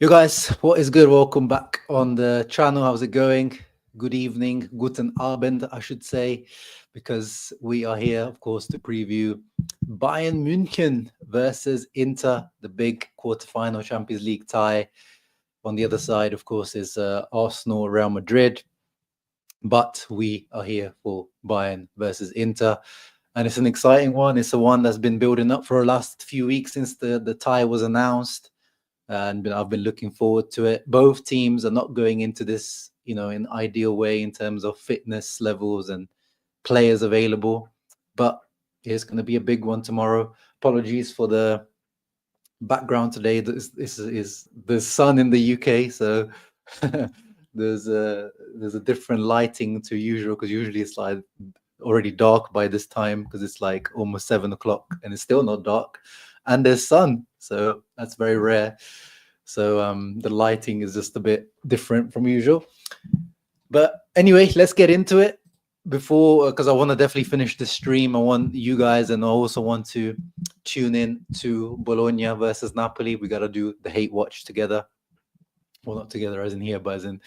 You guys, what is good? Welcome back on the channel. How's it going? Good evening, guten Abend, I should say, because we are here, of course, to preview Bayern München versus Inter, the big quarterfinal Champions League tie. On the other side, of course, is Arsenal, Real Madrid, but we are here for Bayern versus Inter. And it's an exciting one. It's a one that's been building up for the last few weeks since the tie was announced, and I've been looking forward to it. Both teams are not going into this, in ideal way in terms of fitness levels and players available, but it's going to be a big one tomorrow. Apologies for the background today. This is the sun in the UK, so there's a different lighting to usual, because usually it's like already dark by this time, because it's like almost 7 o'clock and it's still not dark, and there's sun, so that's very rare. So the lighting is just a bit different from usual. But anyway, let's get into it. Before, because I want to definitely finish the stream, I want you guys, and I also want to tune in to Bologna versus Napoli. We got to do the hate watch together. Well, not together as in here, but as in,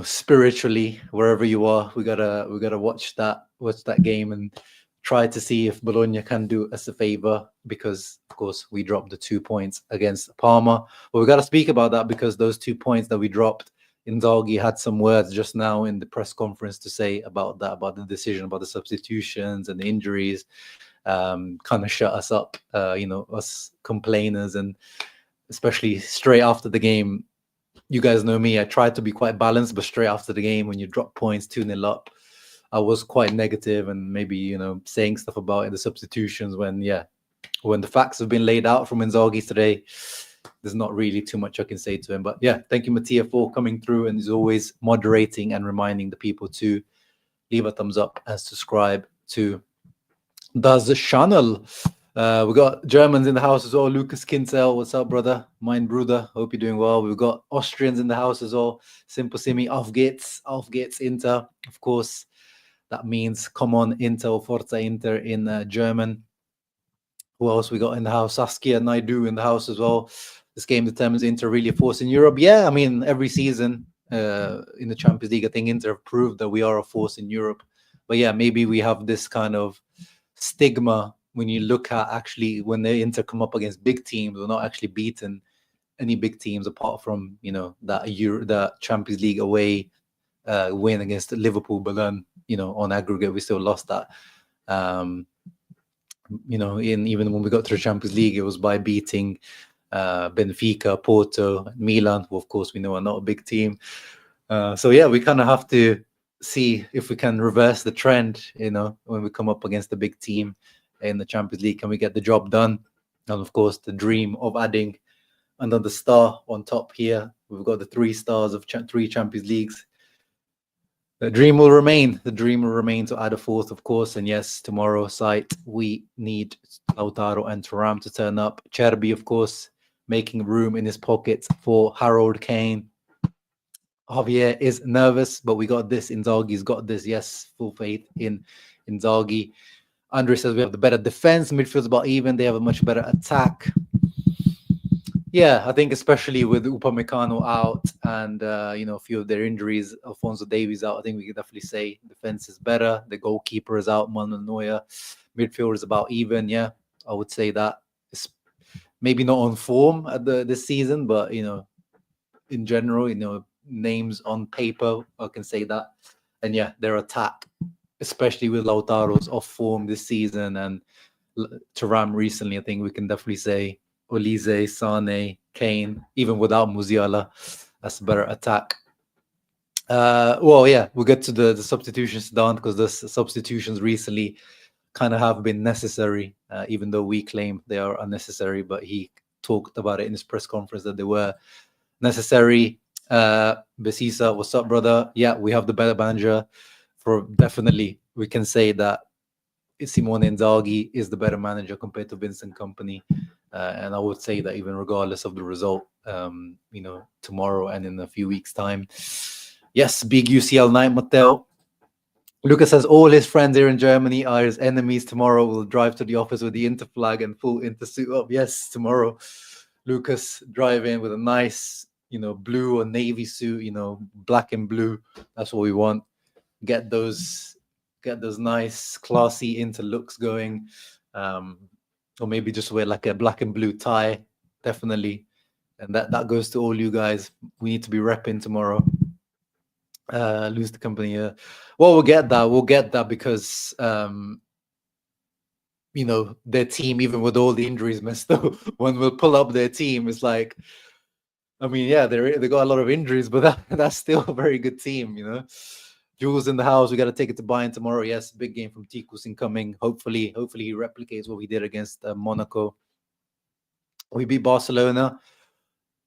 spiritually, wherever you are, we gotta watch that game and try to see if Bologna can do us a favor, because of course we dropped the 2 points against Parma. But we got to speak about that, because those 2 points that we dropped, Inzaghi had some words just now in the press conference to say about that, about the decision, about the substitutions and the injuries. Kind of shut us up, us complainers, and especially straight after the game. You guys know me, I tried to be quite balanced, but straight after the game, when you drop points 2-0 up, I was quite negative and maybe, saying stuff about the substitutions when the facts have been laid out from Inzaghi today. There's not really too much I can say to him. But yeah, thank you, Mattia, for coming through and as always moderating and reminding the people to leave a thumbs up and subscribe to the channel. We got Germans in the house as well. Lucas Kinzel, what's up, brother? Mein Bruder, hope you're doing well. We've got Austrians in the house as well. Simple Simi, auf geht's, Inter. Of course, that means come on, Inter, or Forza Inter in German. Who else we got in the house? Saskia Naidu in the house as well. This game determines Inter really a force in Europe. Yeah, I mean, every season in the Champions League, I think Inter have proved that we are a force in Europe. But yeah, maybe we have this kind of stigma when you look at actually when the Inter come up against big teams. We're not actually beaten any big teams apart from, that Champions League away win against Liverpool. But then, on aggregate, we still lost that. Even when we got to the Champions League, it was by beating Benfica, Porto, Milan, who of course we know are not a big team. So yeah, we kind of have to see if we can reverse the trend, when we come up against a big team in the Champions League. Can we get the job done? And of course, the dream of adding another star on top here. We've got the 3 stars of 3 Champions Leagues. The dream will remain. The dream will remain to add a 4th, of course. And yes, tomorrow site, we need Lautaro and Thuram to turn up. Cherby, of course, making room in his pockets for Harold Kane. Javier is nervous, but we got this. Inzaghi's got this. Yes, full faith in Inzaghi. Andre says we have the better defense. Midfield's about even. They have a much better attack. Yeah, I think especially with Upamecano out and, a few of their injuries, Alphonso Davies out, I think we can definitely say defense is better. The goalkeeper is out, Manuel Neuer. Midfield is about even. Yeah, I would say that. It's maybe not on form at this season, but, in general, names on paper, I can say that. And yeah, their attack, especially with Lautaro's off form this season and Thuram recently, I think we can definitely say Olise, Sane, Kane, even without Musiala, that's a better attack. Well, yeah, we'll get to the substitutions down, because the substitutions recently kind of have been necessary, even though we claim they are unnecessary. But he talked about it in his press conference that they were necessary. Besisa, what's up, brother? Yeah, we have the better manager. Definitely, we can say that Simone Inzaghi is the better manager compared to Vincent Kompany. And I would say that even regardless of the result, tomorrow and in a few weeks' time. Yes, big UCL night, Matteo. Lucas says all his friends here in Germany are his enemies. Tomorrow we'll drive to the office with the Inter flag and full Inter suit up. Yes, tomorrow. Lucas drive in with a nice, blue or navy suit, black and blue. That's what we want. Get those nice, classy Inter looks going. Or maybe just wear like a black and blue tie, definitely. And that goes to all you guys. We need to be repping tomorrow. Lose the company. Well, we'll get that because their team, even with all the injuries messed up, when we'll pull up their team, it's like, I mean, yeah, they got a lot of injuries, but that's still a very good team, Jules in the house. We got to take it to Bayern tomorrow. Yes, big game from Tikus incoming. Hopefully he replicates what we did against Monaco. We beat Barcelona.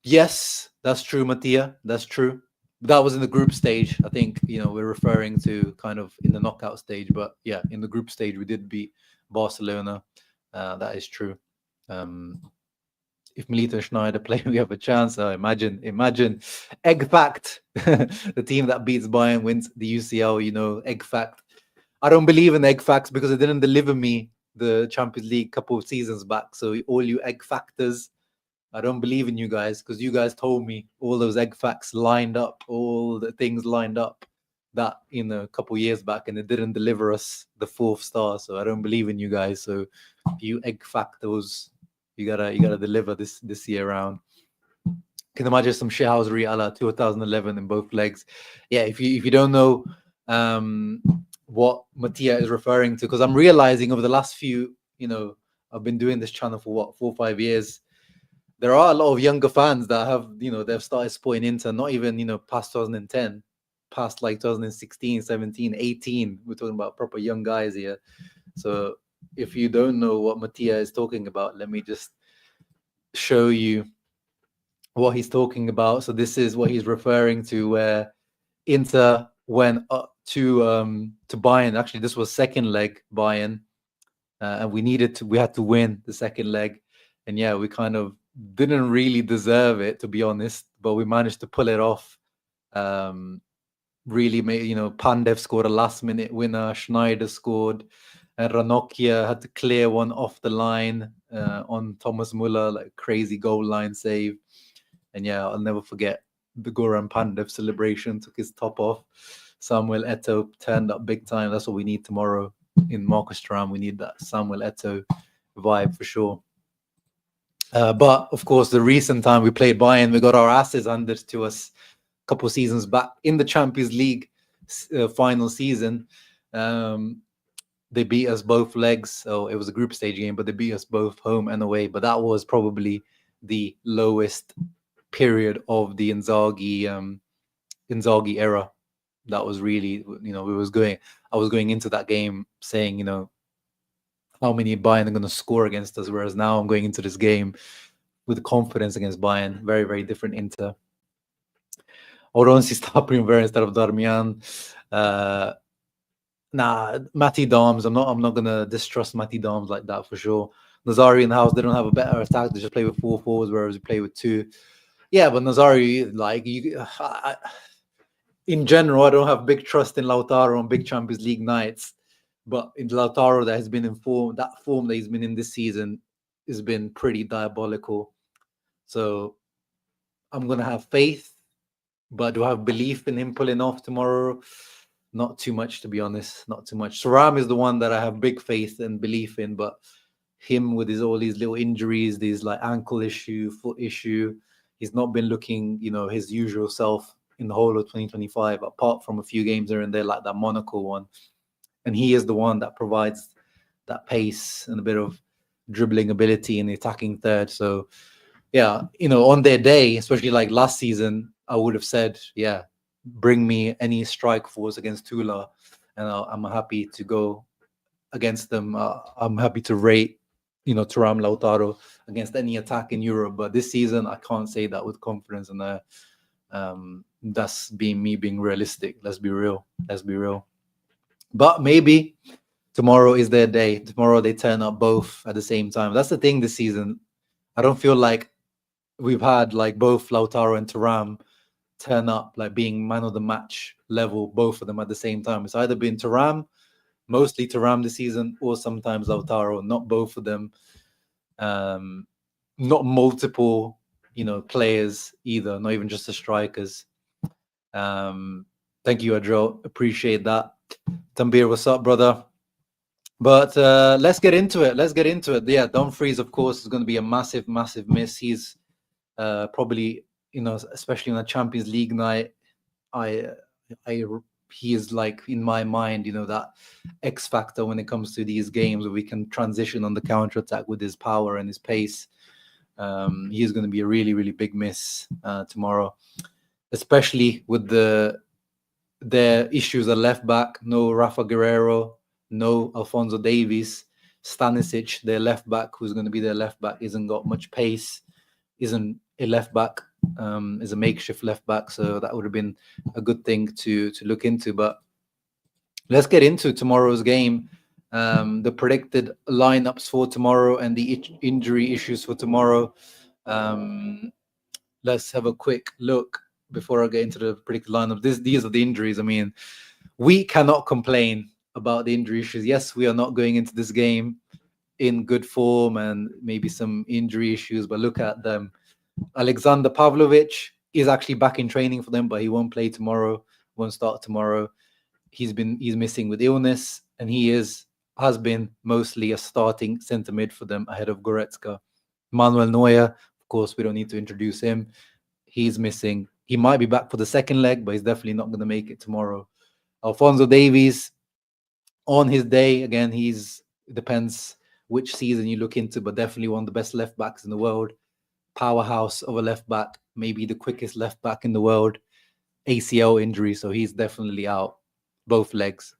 Yes, that's true, Mattia. That's true. That was in the group stage. I think, we're referring to kind of in the knockout stage. But yeah, in the group stage, we did beat Barcelona. That is true. If Milito and Schneider play, we have a chance. Imagine. Egg fact. The team that beats Bayern wins the UCL, egg fact. I don't believe in egg facts because it didn't deliver me the Champions League couple of seasons back. So all you egg factors, I don't believe in you guys because you guys told me all those egg facts lined up, all the things lined up that a couple years back, and it didn't deliver us the 4th star. So I don't believe in you guys. So you egg factors, you gotta deliver this year round. Can imagine some shithousery a la 2011 in both legs. Yeah, if you don't know what Mattia is referring to, because I'm realizing over the last few, I've been doing this channel for 4 or 5 years. There are a lot of younger fans that have, they've started supporting Inter, not even, past 2010, past like 2016, 17, 18. We're talking about proper young guys here. So if you don't know what Mattia is talking about, let me just show you what he's talking about. So this is what he's referring to, where Inter went up to Bayern. Actually, this was second leg Bayern, and we had to win the second leg. And yeah, we kind of didn't really deserve it, to be honest, but we managed to pull it off. Really made, Pandev scored a last minute winner, Schneider scored, and Ranocchia had to clear one off the line on Thomas Muller, like crazy goal line save. And yeah, I'll never forget the Goran Pandev celebration, took his top off. Samuel Eto'o turned up big time. That's what we need tomorrow in Marcus Thuram. We need that Samuel Eto'o vibe for sure. But of course, the recent time we played Bayern, we got our asses handed to us a couple of seasons back in the Champions League final season. They beat us both legs. So it was a group stage game, but they beat us both home and away. But that was probably the lowest period of the Inzaghi era. That was really, I was going into that game saying, how many Bayern are going to score against us, whereas now I'm going into this game with confidence against Bayern. Very, very different Inter. Oron si sta primavera instead of Darmian. Matty Doms. I'm not gonna distrust Matty Doms like that for sure. Nazari in the house, they don't have a better attack. They just play with 4 forwards, whereas we play with 2. Yeah, but Nazari, like in general, I don't have big trust in Lautaro on big Champions League nights. But in Lautaro, that has been in form that he's been in this season has been pretty diabolical. So I'm gonna have faith, but do I have belief in him pulling off tomorrow? Not too much, to be honest. Not too much. Thuram is the one that I have big faith and belief in, but him with all these little injuries, these like ankle issue, foot issue, he's not been looking, his usual self in the whole of 2025, apart from a few games here and there, like that Monaco one. And he is the one that provides that pace and a bit of dribbling ability in the attacking third. So, yeah, on their day, especially like last season, I would have said, yeah, bring me any strike force against Tula, and I'm happy to go against them. I'm happy to rate, Thuram, Lautaro against any attack in Europe. But this season, I can't say that with confidence, and that's me being realistic. Let's be real. But maybe tomorrow is their day. Tomorrow they turn up both at the same time. That's the thing this season. I don't feel like we've had like both Lautaro and Thuram turn up like being man of the match level, both of them at the same time. It's either been Thuram, mostly Thuram this season, or sometimes Lautaro, not both of them. not multiple, players either, not even just the strikers. Thank you, Adro. Appreciate that. Tambir, what's up, brother? But let's get into it. Yeah, Dumfries, of course, is going to be a massive, massive miss. He's probably, especially on a Champions League night, he is like, in my mind, that X factor when it comes to these games where we can transition on the counter attack with his power and his pace. He is going to be a really, really big miss tomorrow, especially with their issues at left back. No Rafa Guerrero, no Alphonso Davies. Stanisic, their left back, who's going to be their left back, isn't got much pace, isn't a left back, is a makeshift left back. So that would have been a good thing to look into. But let's get into tomorrow's game. The predicted lineups for tomorrow and the injury issues for tomorrow. Let's have a quick look before I get into the predicted lineup. These are the injuries. I mean, we cannot complain about the injury issues. Yes, we are not going into this game in good form and maybe some injury issues, but look at them. Alexander Pavlovic is actually back in training for them, but he won't play tomorrow, won't start tomorrow. He's missing with illness, and he has been mostly a starting centre mid for them ahead of Goretzka. Manuel Neuer, of course, we don't need to introduce him. He's missing. He might be back for the second leg, but he's definitely not going to make it tomorrow. Alphonso Davies, on his day, again, depends which season you look into, but definitely one of the best left backs in the world. Powerhouse of a left back, maybe the quickest left back in the world. ACL injury, so he's definitely out, both legs.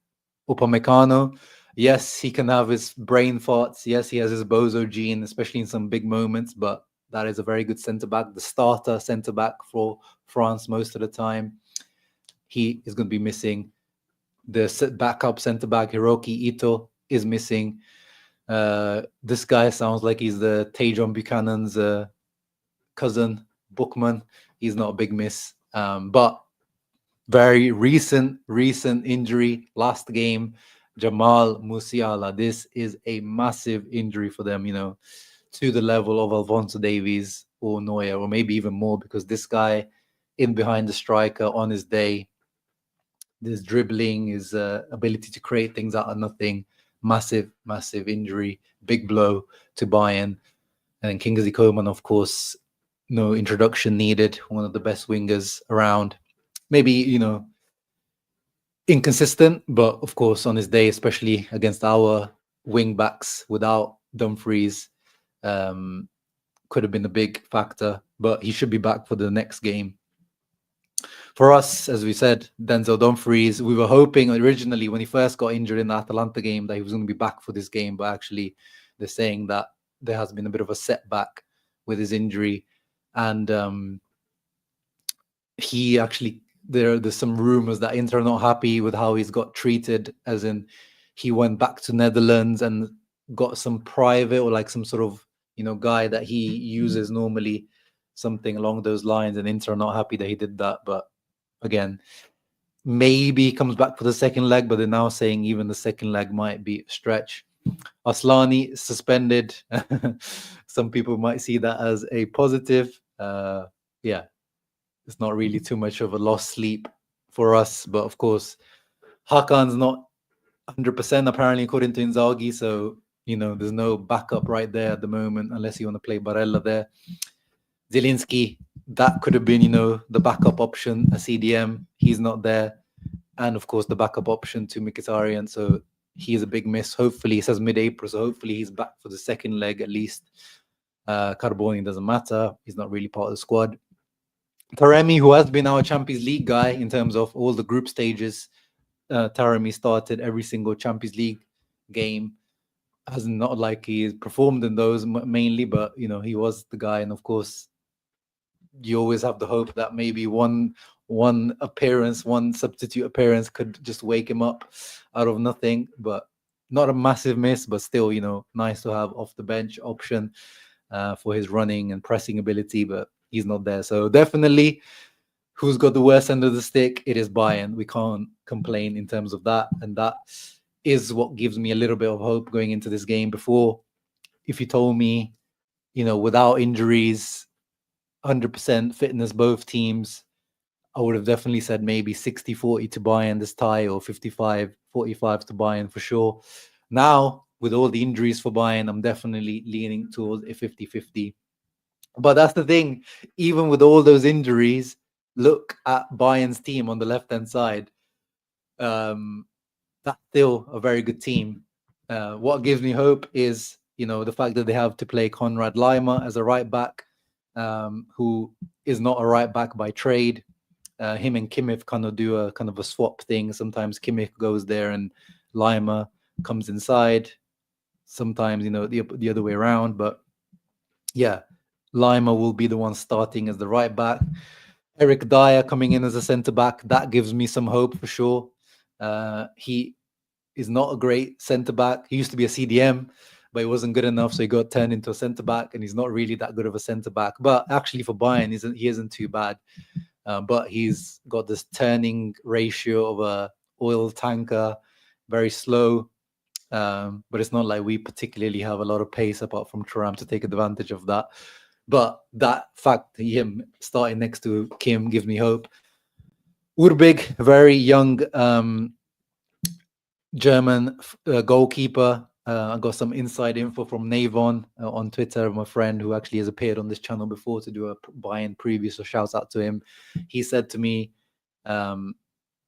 Upamecano, yes, he can have his brain farts. Yes, he has his bozo gene, especially in some big moments, but that is a very good centre-back, the starter centre-back for France most of the time. He is going to be missing. The backup centre-back, Hiroki Ito, is missing. This guy sounds like he's the Tajon Buchanan's cousin, Bookman. He's not a big miss. But very recent injury, last game, Jamal Musiala. This is a massive injury for them, to the level of Alphonso Davies or Neuer, or maybe even more, because this guy in behind the striker on his day, this dribbling, his ability to create things out of nothing, massive injury, big blow to Bayern. And Kingsley Coman, of course, no introduction needed, one of the best wingers around. Maybe, inconsistent, but of course on his day, especially against our wing backs without Dumfries, could have been a big factor, but he should be back for the next game. For us, as we said, Denzel Dumfries, we were hoping originally when he first got injured in the Atalanta game that he was going to be back for this game, but actually they're saying that there has been a bit of a setback with his injury. And he actually, there's some rumors that Inter are not happy with how he's got treated, as in he went back to Netherlands and got some private or like some sort of, guy that he uses normally, something along those lines, and Inter are not happy that he did that. But again, maybe he comes back for the second leg, but they're now saying even the second leg might be a stretch. Aslani suspended. Some people might see that as a positive. Yeah, it's not really too much of a lost sleep for us, but of course, Hakan's not 100% apparently according to Inzaghi, so there's no backup right there at the moment unless you want to play Barella there. Zielinski, that could have been, the backup option, a CDM. He's not there. And of course, the backup option to Mkhitaryan. So he's a big miss. Hopefully, he says mid-April, so hopefully he's back for the second leg at least. Carboni doesn't matter. He's not really part of the squad. Taremi, who has been our Champions League guy in terms of all the group stages. Taremi started every single Champions League game. Has not like he performed in those mainly, but he was the guy. And of course, you always have the hope that maybe one appearance, one substitute appearance could just wake him up out of nothing. But not a massive miss, but still, nice to have off the bench option for his running and pressing ability, but he's not there. So definitely, who's got the worst end of the stick? It is Bayern. We can't complain in terms of that. And that is what gives me a little bit of hope going into this game. Before, if you told me without injuries, 100% fitness, both teams, I would have definitely said maybe 60-40 to Bayern this tie, or 55-45 to Bayern for sure. Now, with all the injuries for Bayern, I'm definitely leaning towards a 50-50. But that's the thing. Even with all those injuries, look at Bayern's team on the left-hand side. That's still a very good team. What gives me hope is, the fact that they have to play Konrad Laimer as a right back, who is not a right back by trade. Him and Kimmich kind of do a swap thing. Sometimes Kimmich goes there and Laimer comes inside. Sometimes, the other way around. But yeah, Laimer will be the one starting as the right back. Eric Dyer coming in as a centre back. That gives me some hope for sure. He is not a great centre back. He used to be a CDM, but he wasn't good enough, so he got turned into a centre back, and he's not really that good of a centre back. But actually, for Bayern, he isn't too bad. But he's got this turning ratio of a oil tanker, very slow. But it's not like we particularly have a lot of pace apart from Thuram to take advantage of that. But that fact, him starting next to Kim, gives me hope. Urbig, very young German goalkeeper. I got some inside info from Navon on Twitter, my friend who actually has appeared on this channel before to do a Bayern preview, so shouts out to him. He said to me,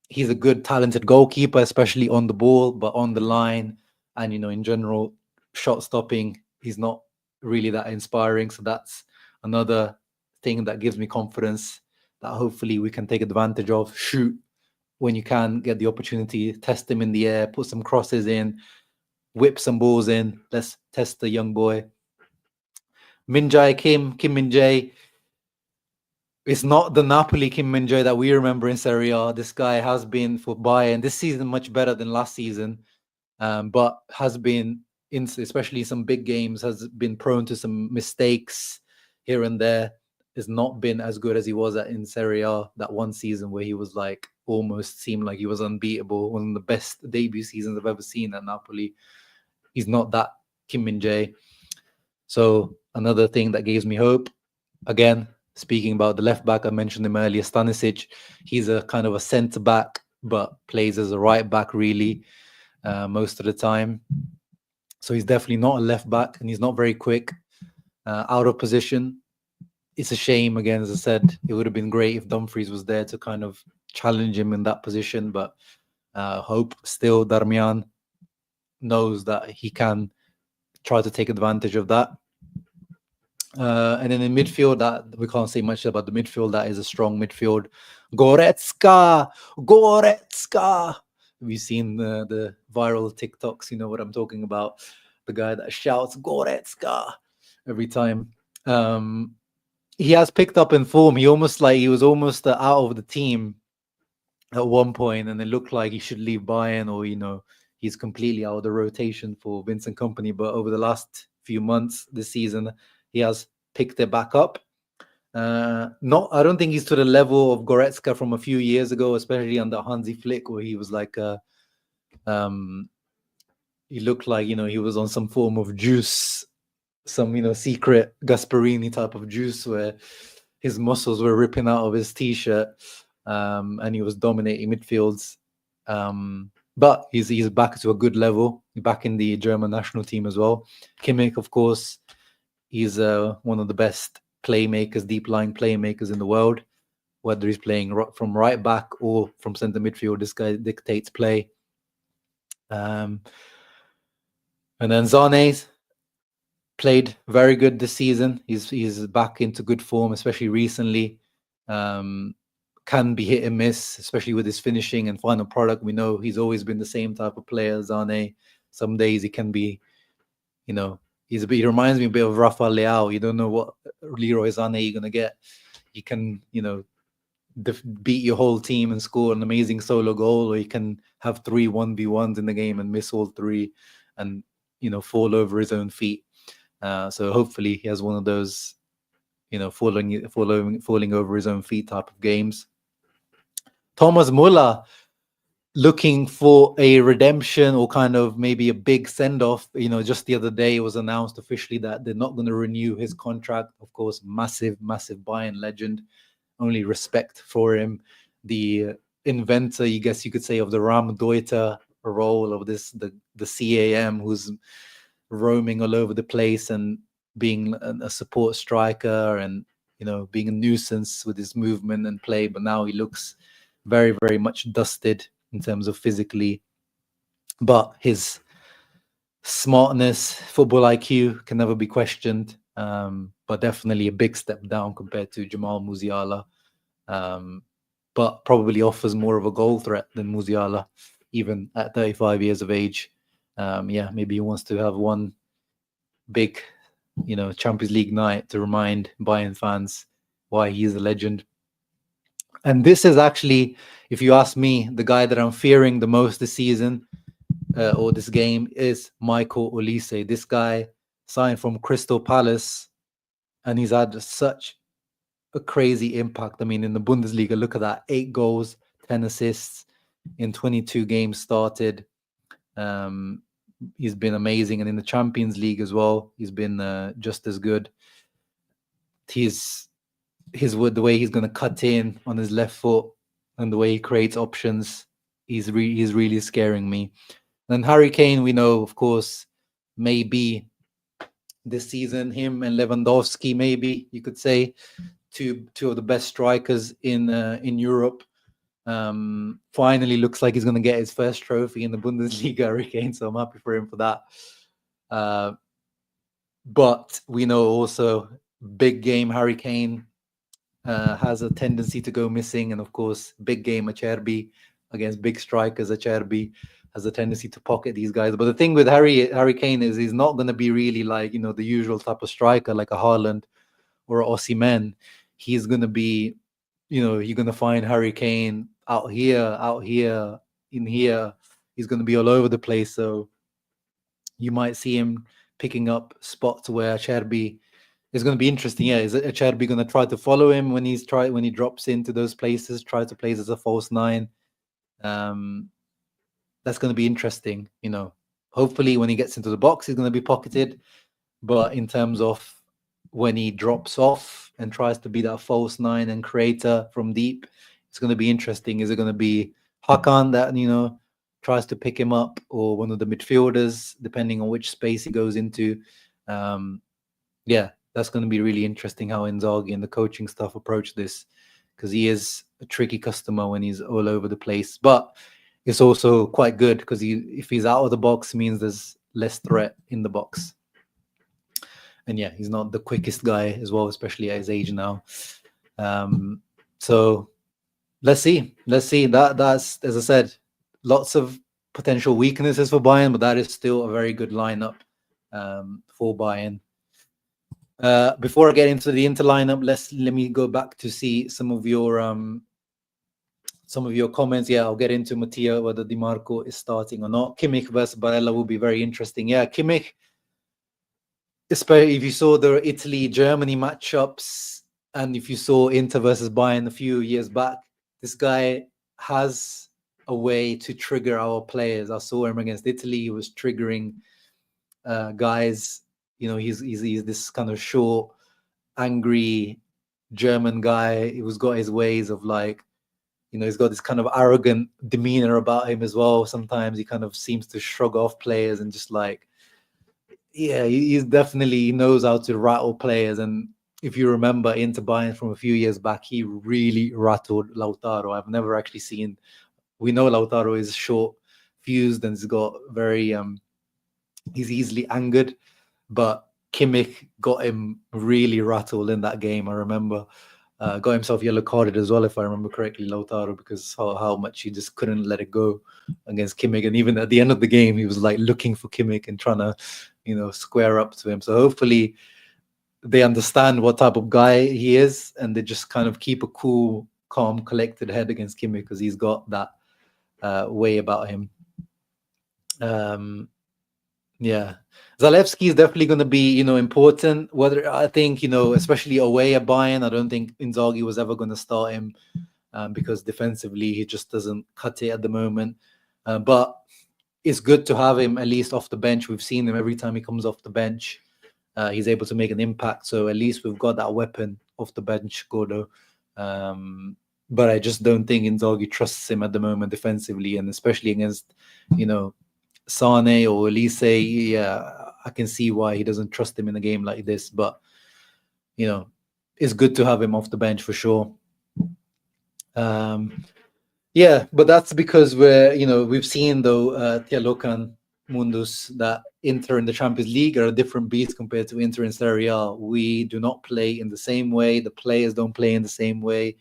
he's a good, talented goalkeeper, especially on the ball, but on the line and, in general, shot stopping, he's not really that inspiring. So that's another thing that gives me confidence that hopefully we can take advantage of. Shoot when you can get the opportunity, test him in the air, put some crosses in, whip some balls in. Let's test the young boy. Kim Min-jae. It's not the Napoli Kim Min-jae that we remember in Serie A. This guy has been for Bayern this season much better than last season, but has been, especially some big games, has been prone to some mistakes here and there. Has not been as good as he was in Serie A that one season where he was like almost seemed like he was unbeatable. One of the best debut seasons I've ever seen at Napoli. He's not that Kim Min-jae. So another thing that gives me hope. Again, speaking about the left back, I mentioned him earlier, Stanisic. He's a kind of a centre back, but plays as a right back really most of the time. So he's definitely not a left back, and he's not very quick. Out of position. It's a shame, again, as I said, it would have been great if Dumfries was there to kind of challenge him in that position, but hope still Darmian knows that he can try to take advantage of that. And then in midfield, that we can't say much about the midfield. That is a strong midfield. Goretzka. We've seen the viral TikToks, you know what I'm talking about. The guy that shouts Goretzka every time. He has picked up in form. He was almost out of the team at one point, and it looked like he should leave Bayern, or he's completely out of the rotation for Vincent Kompany. But over the last few months this season, he has picked it back up. I don't think he's to the level of Goretzka from a few years ago, especially under Hansi Flick, where he was like he looked like he was on some form of juice, some secret Gasparini type of juice where his muscles were ripping out of his t-shirt, and he was dominating midfields. But he's back to a good level, back in the German national team as well. Kimmich, of course, he's one of the best playmakers, deep line playmakers in the world. Whether he's playing from right back or from centre midfield, this guy dictates play. And then Zane's played very good this season. He's back into good form, especially recently. Can be hit and miss, especially with his finishing and final product. We know he's always been the same type of player, Zane. Some days he can be, he reminds me a bit of Rafael Leao. You don't know what Leroy Sané you're going to get. He can, beat your whole team and score an amazing solo goal, or he can have 3 1v1s in the game and miss all 3 and, fall over his own feet. So hopefully he has one of those, falling over his own feet type of games. Thomas Muller, looking for a redemption or kind of maybe a big send-off. Just the other day it was announced officially that they're not going to renew his contract. Of course, massive Bayern legend, only respect for him. The inventor, you guess you could say, of the Raumdeuter role of the CAM, who's roaming all over the place and being a support striker and being a nuisance with his movement and play. But now he looks very, very much dusted in terms of physically, but his smartness, football IQ can never be questioned. But definitely a big step down compared to Jamal Musiala. But probably offers more of a goal threat than Musiala, even at 35 years of age. Maybe he wants to have one big, Champions League night to remind Bayern fans why he's a legend. And this is actually, if you ask me, the guy that I'm fearing the most this season or this game is Michael Olise. This guy signed from Crystal Palace, and he's had such a crazy impact. I mean, in the Bundesliga, look at that: 8 goals, 10 assists in 22 games started. He's been amazing, and in the Champions League as well, he's been just as good. The way he's going to cut in on his left foot and the way he creates options, he's really scaring me. Then Harry Kane, we know, of course, maybe this season, him and Lewandowski, maybe you could say, two of the best strikers in Europe. Finally looks like he's going to get his first trophy in the Bundesliga, Harry Kane, so I'm happy for him for that. But we know also, big game Harry Kane has a tendency to go missing, and of course, big game Acerbi against big strikers. Acerbi has a tendency to pocket these guys. But the thing with Harry Kane is he's not going to be really like the usual type of striker like a Haaland or a Osimhen. He's going to be, you're going to find Harry Kane out here, in here. He's going to be all over the place. So you might see him picking up spots where Acerbi is going to be interesting. Yeah, is Acerbi going to try to follow him when he drops into those places, try to play as a false nine? That's going to be interesting. Hopefully when he gets into the box, he's going to be pocketed. But in terms of when he drops off and tries to be that false nine and creator from deep, it's going to be interesting. Is it going to be Hakan that tries to pick him up, or one of the midfielders, depending on which space he goes into? That's going to be really interesting how Inzaghi and the coaching staff approach this, because he is a tricky customer when he's all over the place. But it's also quite good because if he's out of the box, it means there's less threat in the box. And he's not the quickest guy as well, especially at his age now. So let's see. That's, as I said, lots of potential weaknesses for Bayern, but that is still a very good lineup for Bayern. Before I get into the Inter lineup, let me go back to see some of your comments. I'll get into Mattia, whether Di Marco is starting or not. Kimmich versus Barella will be very interesting. Kimmich, especially if you saw the Italy-Germany matchups, and if you saw Inter versus Bayern a few years back, this guy has a way to trigger our players. I saw him against Italy. He was triggering guys. He's this kind of short, angry German guy. He's got his ways of he's got this kind of arrogant demeanor about him as well. Sometimes he kind of seems to shrug off players and just he definitely knows how to rattle players. And if you remember Inter Bayern from a few years back, he really rattled Lautaro. I've never actually seen. We know Lautaro is short fused and he's got very he's easily angered, but Kimmich got him really rattled in that game. I remember got himself yellow carded as well, if I remember correctly, Lautaro, because how much he just couldn't let it go against Kimmich. And even at the end of the game, he was looking for Kimmich and trying to square up to him. So hopefully they understand what type of guy he is, and they just kind of keep a cool, calm, collected head against Kimmich, because he's got that way about him. Zalewski is definitely going to be, important. I think, especially away at Bayern, I don't think Inzaghi was ever going to start him because defensively he just doesn't cut it at the moment. But it's good to have him at least off the bench. We've seen him every time he comes off the bench. He's able to make an impact. So at least we've got that weapon off the bench, Gordo. But I just don't think Inzaghi trusts him at the moment defensively, and especially against, Sane or Elise. Yeah, I can see why he doesn't trust him in a game like this. But, it's good to have him off the bench for sure. Yeah, but that's because we've seen though, Tialokan Mundus, that Inter in the Champions League are a different beast compared to Inter in Serie A. We do not play in the same way. The players don't play in the same way.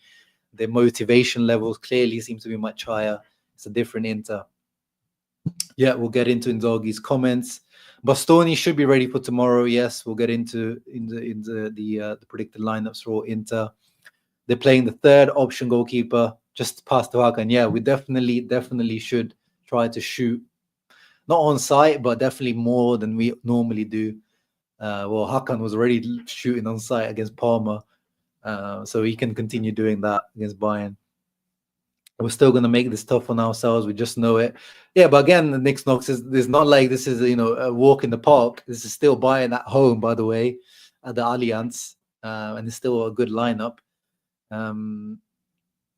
Their motivation levels clearly seem to be much higher. It's a different Inter. Yeah, we'll get into Inzaghi's comments. Bastoni should be ready for tomorrow. Yes, we'll get into the predicted lineups for Inter. They're playing the third option goalkeeper, just past Hakan. Yeah, we definitely should try to shoot, not on site, but definitely more than we normally do. Well, Hakan was already shooting on site against Parma, so he can continue doing that against Bayern. We're still going to make this tough on ourselves. We just know it. Yeah, but again, Nick Knox is not like this is a walk in the park. This is still Bayern at home, by the way, at the Allianz, and it's still a good lineup.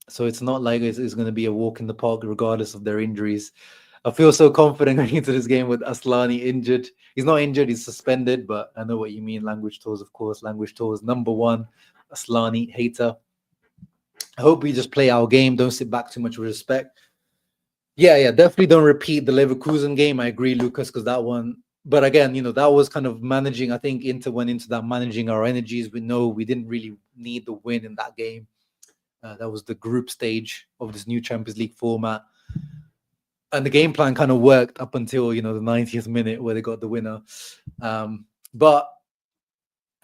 So it's not like it's going to be a walk in the park regardless of their injuries. I feel so confident going into this game with Aslani injured. He's not injured, he's suspended, but I know what you mean. Language tours, of course. Language tours, number one, Aslani hater. I hope we just play our game. Don't sit back too much with respect. Yeah, definitely don't repeat the Leverkusen game. I agree, Lucas, because that one. But again, that was kind of managing. I think Inter went into that managing our energies. We know we didn't really need the win in that game. That was the group stage of this new Champions League format. And the game plan kind of worked up until, the 90th minute where they got the winner. But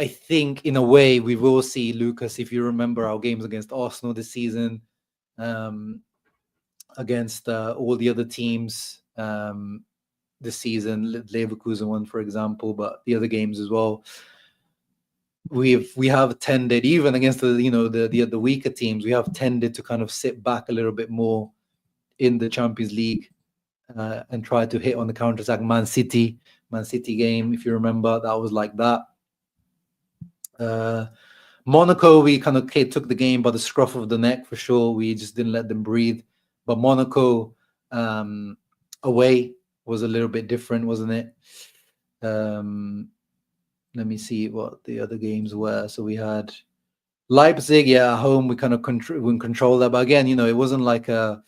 I think in a way we will see, Lucas, if you remember our games against Arsenal this season, against all the other teams this season, Leverkusen one, for example, but the other games as well. We have tended, even against the weaker teams, we have tended to kind of sit back a little bit more in the Champions League and try to hit on the counter-attack. Man City game, if you remember, that was like that. Monaco, we kind of took the game by the scruff of the neck for sure. We just didn't let them breathe. But Monaco away was a little bit different, wasn't it? Let me see what the other games were. So we had Leipzig, at home. We kind of control that. But again, it wasn't like a,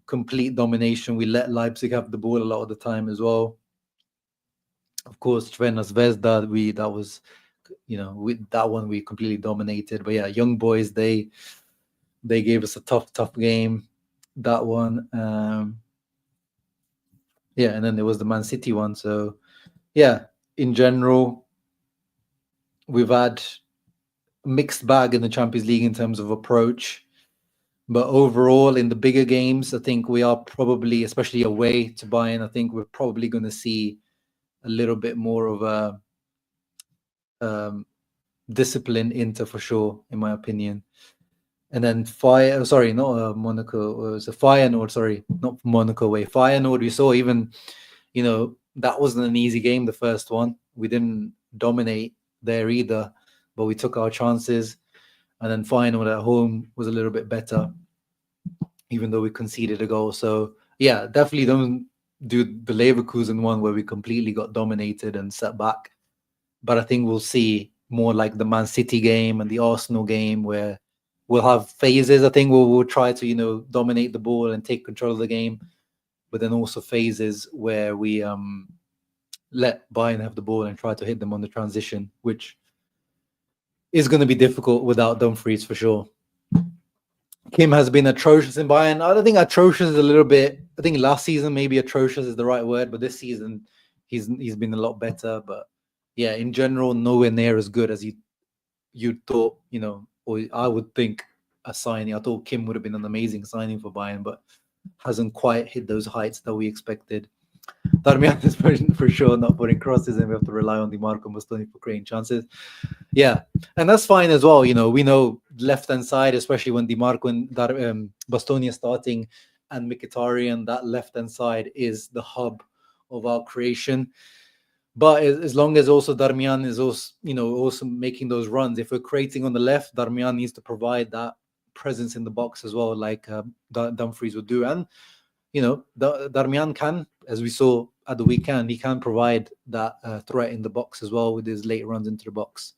complete domination. We let Leipzig have the ball a lot of the time as well. Of course, Crvena Zvezda, that was, with that one we completely dominated. But yeah, young boys, they gave us a tough game. That one. Yeah, and then there was the Man City one. So yeah, in general, we've had a mixed bag in the Champions League in terms of approach. But overall, in the bigger games, I think we are probably, especially away to Bayern, I think we're probably going to see a little bit more of a discipline Inter for sure, in my opinion. And then Monaco. It was a Feyenoord, sorry, not Monaco away. Feyenoord, we saw even, that wasn't an easy game, the first one. We didn't dominate there either, but we took our chances. And then Feyenoord at home was a little bit better, even though we conceded a goal. So, yeah, definitely don't do the Leverkusen one where we completely got dominated and set back. But I think we'll see more like the Man City game and the Arsenal game where we'll have phases. I think we'll try to, dominate the ball and take control of the game. But then also phases where we let Bayern have the ball and try to hit them on the transition, which is going to be difficult without Dumfries for sure. Kim has been atrocious in Bayern. I don't think atrocious is a little bit. I think last season maybe atrocious is the right word, but this season he's been a lot better. But yeah, in general, nowhere near as good as you thought. Or I would think a signing. I thought Kim would have been an amazing signing for Bayern, but hasn't quite hit those heights that we expected. Darmian is for sure not putting crosses, and we have to rely on DiMarco and Bastoni for creating chances. Yeah, and that's fine as well. We know left-hand side, especially when DiMarco and Bastoni are starting, and Mkhitaryan, that left-hand side is the hub of our creation. But as long as also Darmian is also making those runs, if we're creating on the left, Darmian needs to provide that presence in the box as well, like Dumfries would do. And Darmian can, as we saw at the weekend, he can provide that threat in the box as well with his late runs into the box.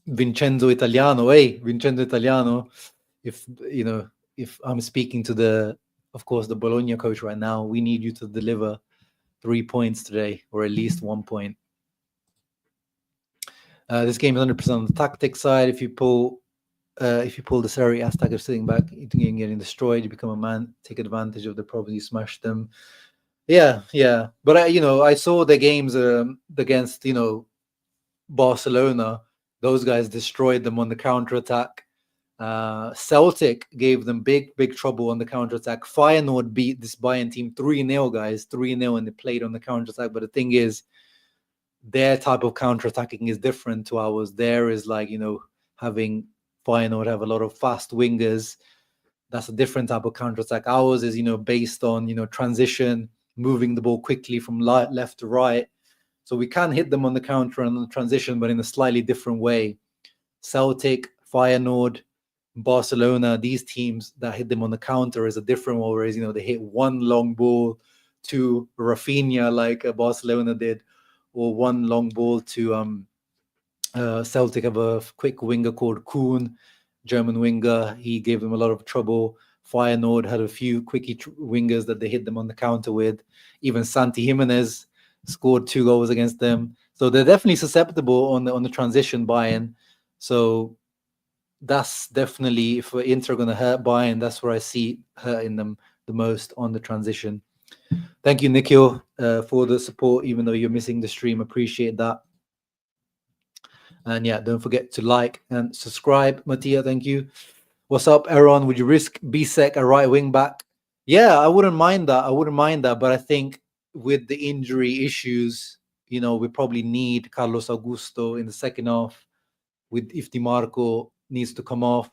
Vincenzo Italiano, if I'm speaking to of course, the Bologna coach right now, we need you to deliver 3 points today, or at least 1 point. This game is 100% on the tactic side. If you pull the Serie A attacker sitting back, getting destroyed, you become a man, take advantage of the problems, you smash them. Yeah. But I saw the games against Barcelona. Those guys destroyed them on the counter-attack. Celtic gave them big trouble on the counter-attack. Feyenoord beat this Bayern team 3-0, guys, 3-0, and they played on the counter-attack. But the thing is, their type of counter-attacking is different to ours. There is having Feyenoord have a lot of fast wingers. That's a different type of counter-attack. Ours is, based on, transition, moving the ball quickly from left to right. So we can hit them on the counter and on the transition, but in a slightly different way. Celtic, Feyenoord, Barcelona, these teams that hit them on the counter is a different one, whereas, they hit one long ball to Rafinha like Barcelona did, or one long ball to Celtic have a quick winger called Kuhn, German winger. He gave them a lot of trouble. Feyenoord had a few quickie wingers that they hit them on the counter with. Even Santi Jimenez scored 2 goals against them. So they're definitely susceptible on the transition, Bayern. So that's definitely, if Inter are going to hurt Bayern, that's where I see hurting them the most on the transition. Thank you, Nikhil, for the support, even though you're missing the stream. Appreciate that. And yeah, don't forget to like and subscribe. Mattia, thank you. What's up, Aaron? Would you risk Bisek a right wing back? Yeah, I wouldn't mind that. But I think with the injury issues, we probably need Carlos Augusto in the second half. If DiMarco needs to come off,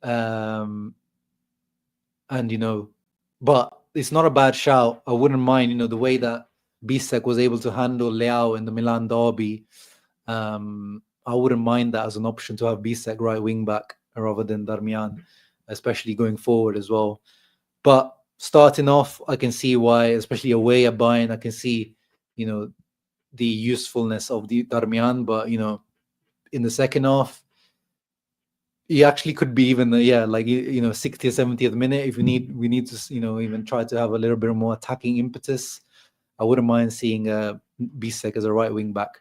and but it's not a bad shout. I wouldn't mind, the way that Bisek was able to handle Leao in the Milan derby. I wouldn't mind that as an option to have Bisek right wing back rather than Darmian, especially going forward as well. But starting off, I can see why, especially away at Bayern, I can see, the usefulness of the Darmian. But in the second half, he actually could be even 60th, 70th minute if we need to even try to have a little bit more attacking impetus. I wouldn't mind seeing Bisek as a right wing back.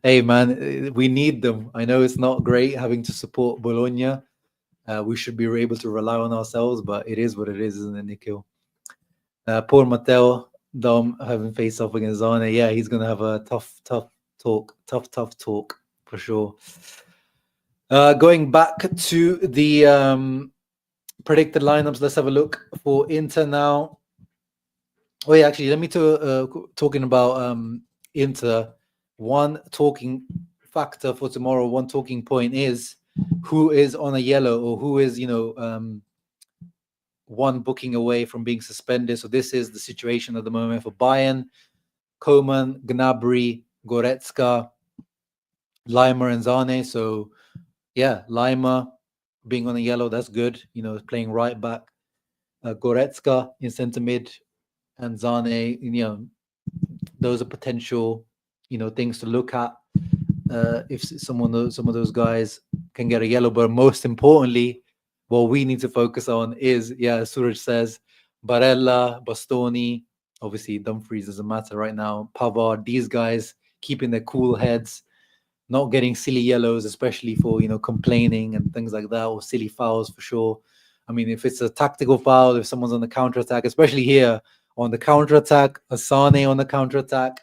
Hey man, we need them. I know it's not great having to support Bologna. We should be able to rely on ourselves, but it is what it is, isn't it, Nikhil? Poor Matteo Dom having face off against Zane. Yeah, he's gonna have a tough talk for sure. Going back to the predicted lineups, let's have a look for Inter now. Oh yeah, actually, let me talking about Inter. One talking factor for tomorrow, one talking point is who is on a yellow, or who is one booking away from being suspended. So this is the situation at the moment for Bayern: Coman, Gnabry, Goretzka, Lima, and Zane. So yeah, Lima being on a yellow, that's good. Playing right back. Goretzka in centre mid, and Zane. Those are potential, things to look at. If some of those guys can get a yellow, but most importantly, what we need to focus on is, Suraj says, Barella, Bastoni, obviously Dumfries doesn't matter right now, Pavard, these guys keeping their cool heads, not getting silly yellows, especially for, complaining and things like that, or silly fouls for sure. I mean, if it's a tactical foul, if someone's on the counter-attack, especially here on the counter-attack, Asane on the counter-attack,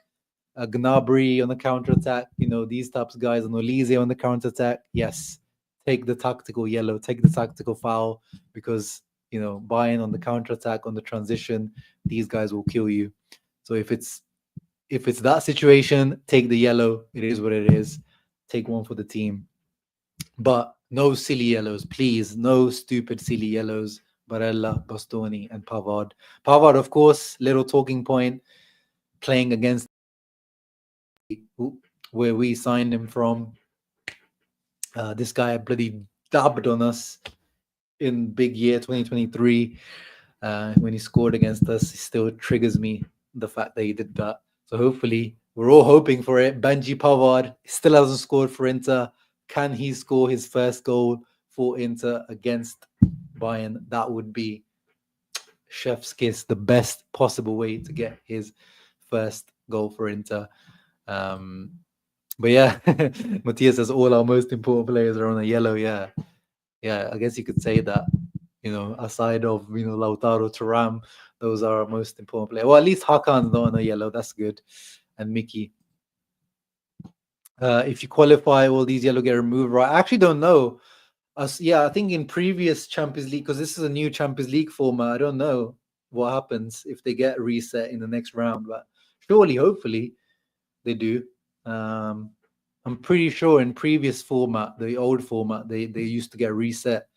Gnabry on the counter-attack, these types of guys, and Olise on the counter-attack, yes, take the tactical yellow, take the tactical foul, because Bayern on the counter attack, on the transition, these guys will kill you. So if it's that situation, take the yellow. It is what it is. Take one for the team, but no silly yellows, please. No stupid silly yellows. Barella, Bastoni, and Pavard. Pavard, of course, little talking point, playing against where we signed him from. This guy bloody dabbed on us in big year 2023 when he scored against us. It still triggers me, the fact that he did that. So hopefully, we're all hoping for it. Benji Pavard still hasn't scored for Inter. Can he score his first goal for Inter against Bayern? That would be chef's kiss, the best possible way to get his first goal for Inter. But yeah, Matthias says all our most important players are on a yellow. Yeah, I guess you could say that. Aside of Lautaro, Thuram, those are our most important players. Well, at least Hakan's not on a yellow. That's good. And Mickey. If you qualify, will these yellow get removed? Right? I actually don't know. I think in previous Champions League, because this is a new Champions League format, I don't know what happens if they get reset in the next round. But surely, hopefully, they do. I'm pretty sure in previous format, the old format, they used to get reset.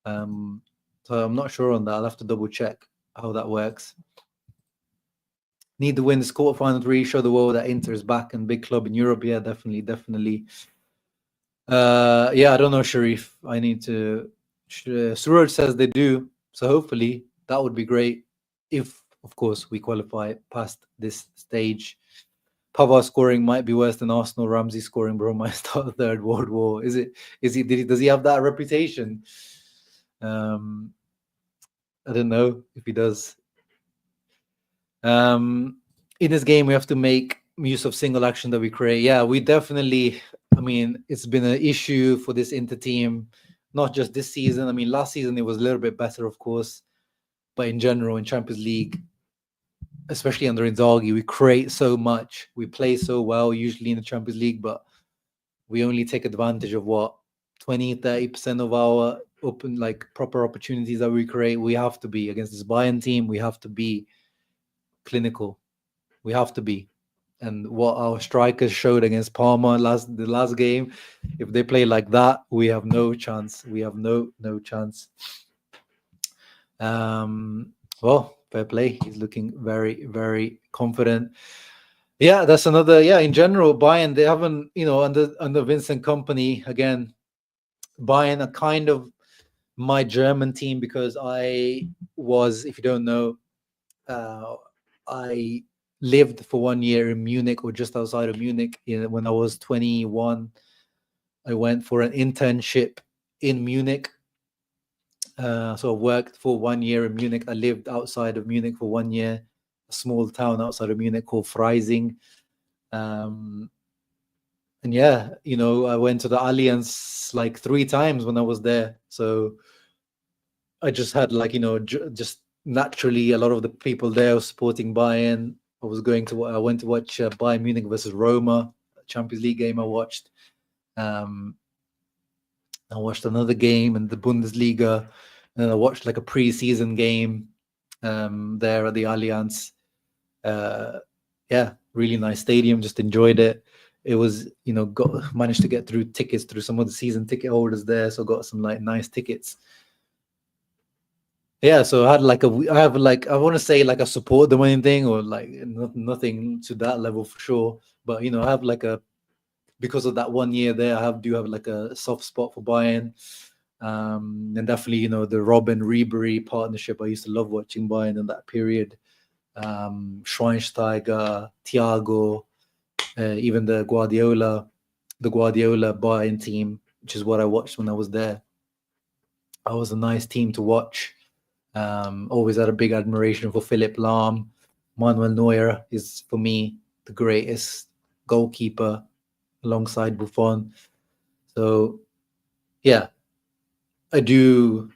So I'm not sure on that. I'll have to double check how that works. Need to win this quarterfinal to really show the world that Inter is back and big club in Europe. Yeah, definitely. I don't know, Sharif. I need to. Suraj says they do. So hopefully that would be great if, of course, we qualify past this stage. Pavard scoring might be worse than Arsenal. Ramsey scoring, bro, might start the Third World War. Does he have that reputation? I don't know if he does. In this game, we have to make use of single action that we create. Yeah, we definitely. I mean, it's been an issue for this Inter team, not just this season. I mean, last season it was a little bit better, of course, but in general, in Champions League, especially under Inzaghi, we create so much. We play so well, usually in the Champions League, but we only take advantage of 20-30% of our open, like, proper opportunities that we create. We have to be against this Bayern team. We have to be clinical. We have to be. And what our strikers showed against Parma the last game, if they play like that, we have no chance. We have no chance. Well, fair play. He's looking very, very confident. Yeah, that's another. Yeah, in general, Bayern, they haven't, under Vincent Kompany, again, Bayern are kind of my German team, because I was, if you don't know, I lived for 1 year in Munich, or just outside of Munich. When I was 21, I went for an internship in Munich. So I worked for 1 year in Munich. I lived outside of Munich for 1 year, a small town outside of Munich called Freising. And yeah, I went to the Allianz like 3 times when I was there. So I just had just naturally a lot of the people there were supporting Bayern. I went to watch Bayern Munich versus Roma, Champions League game I watched. I watched another game in the Bundesliga, and I watched like a pre-season game there at the Allianz. Yeah, really nice stadium. Just enjoyed it. It was, managed to get tickets through some of the season ticket holders there, so got some nice tickets. Yeah, so I have I want to say I support the winning thing, or nothing to that level for sure. But I have because of that 1 year there, I do have a soft spot for Bayern. And definitely, the Robin Ribery partnership. I used to love watching Bayern in that period. Schweinsteiger, Thiago, even the Guardiola Bayern team, which is what I watched when I was there. That was a nice team to watch. Always had a big admiration for Philipp Lahm. Manuel Neuer is, for me, the greatest goalkeeper alongside Buffon. So, yeah, I do.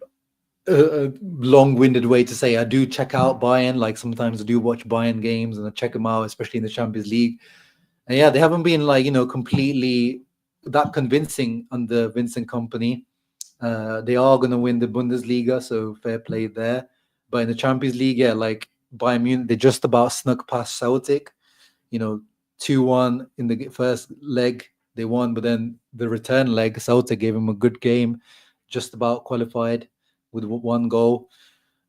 A long-winded way to say I do check out Bayern. Sometimes I do watch Bayern games and I check them out, especially in the Champions League. And yeah, they haven't been completely that convincing under Vincent Kompany. They are going to win the Bundesliga, so fair play there. But in the Champions League, yeah, like Bayern Munich, they just about snuck past Celtic. 2-1 in the first leg, they won, but then the return leg, Celtic gave them a good game, just about qualified with 1 goal.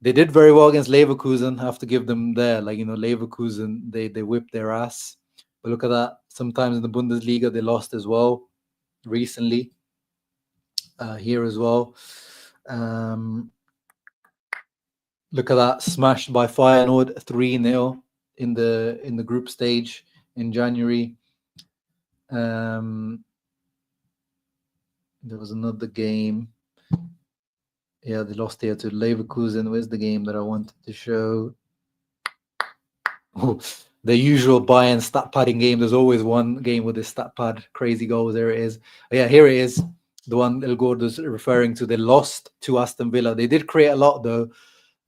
They did very well against Leverkusen. I have to give them there. Leverkusen, they whipped their ass. But look at that. Sometimes in the Bundesliga, they lost as well recently. Here as well. Look at that. Smashed by Feyenoord 3-0 in the group stage in January. There was another game. Yeah, they lost here to Leverkusen. Where's the game that I wanted to show? Oh, the usual Bayern stat padding game. There's always one game with this stat pad crazy goals. There it is. Yeah, here it is. The one El Gordo's referring to. They lost to Aston Villa. They did create a lot though.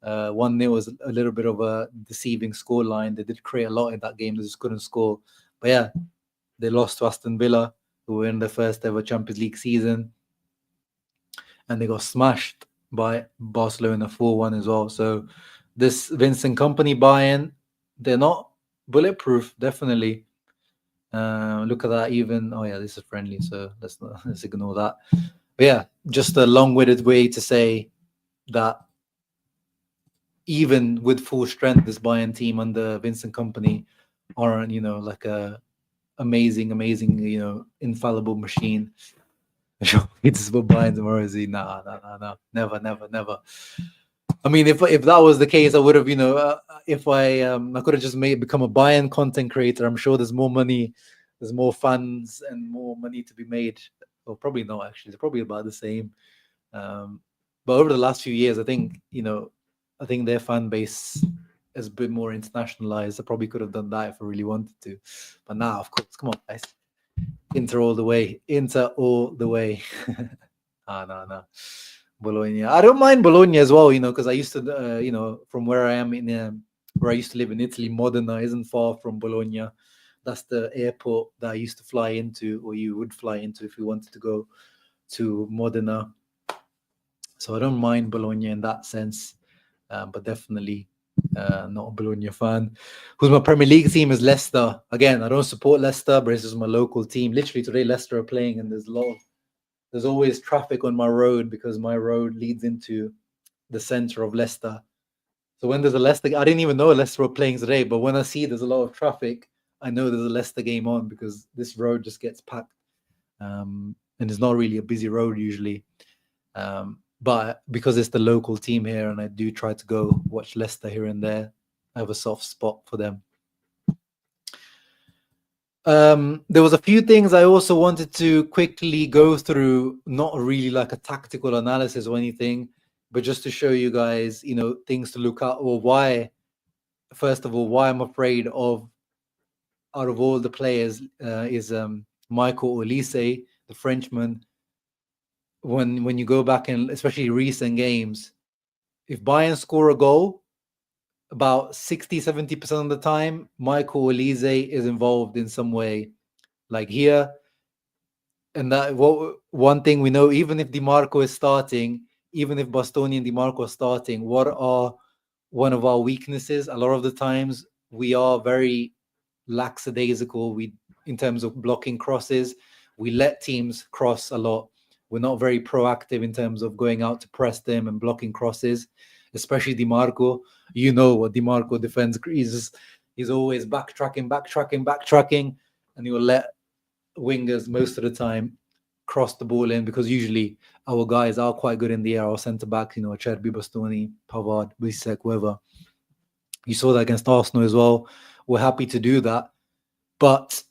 1-0 was a little bit of a deceiving scoreline. They did create a lot in that game. They just couldn't score. But yeah, they lost to Aston Villa, who were in the first ever Champions League season. And they got smashed by Barcelona 4-1 as well. So this Vincent Kompany Bayern, they're not bulletproof, definitely. Look at that even. Oh yeah, this is friendly, so let's ignore that. But yeah, just a long-winded way to say that even with full strength, this Bayern team under Vincent Kompany aren't, like a amazing, infallible machine. It's what Bayern tomorrow is. No, never. I mean, if that was the case, I would have, if I could have just become a Bayern content creator. I'm sure there's more money, there's more fans, and more money to be made. Well, probably not actually. They're probably about the same. But over the last few years, I think their fan base is a bit more internationalized. I probably could have done that if I really wanted to. But now, of course, come on, guys. Inter all the way. No. Bologna. I don't mind Bologna as well, because I used to, from where I am where I used to live in Italy, Modena isn't far from Bologna. That's the airport that I used to fly into, or you would fly into if you wanted to go to Modena. So I don't mind Bologna in that sense, but definitely not a Bologna fan. Who's my Premier League team is Leicester. Again, I don't support Leicester, but this is my local team. Literally today, Leicester are playing, and there's always traffic on my road because my road leads into the center of Leicester. So when there's a Leicester, I didn't even know Leicester were playing today, but when I see there's a lot of traffic, I know there's a Leicester game on because this road just gets packed. And it's not really a busy road usually. But because it's the local team here and I do try to go watch Leicester here and there, I have a soft spot for them. There was a few things I also wanted to quickly go through, not really like a tactical analysis or anything, but just to show you guys, things to look at, or why, first of all, why I'm afraid of, out of all the players, is Michael Olise, the Frenchman. When you go back and especially recent games, if Bayern score a goal, about 60-70% of the time, Michael Olise is involved in some way. Like here, and one thing we know, even if Di Marco is starting, even if Bastoni and Di Marco are starting, what are one of our weaknesses? A lot of the times we are very lackadaisical. In terms of blocking crosses, we let teams cross a lot. We're not very proactive in terms of going out to press them and blocking crosses, especially Di Marco. You know what Di Marco defends. He's always backtracking, and he will let wingers most of the time cross the ball in, because usually our guys are quite good in the air. Our centre back, Cherby, Bastoni, Pavard, Bisek, whoever. You saw that against Arsenal as well. We're happy to do that, but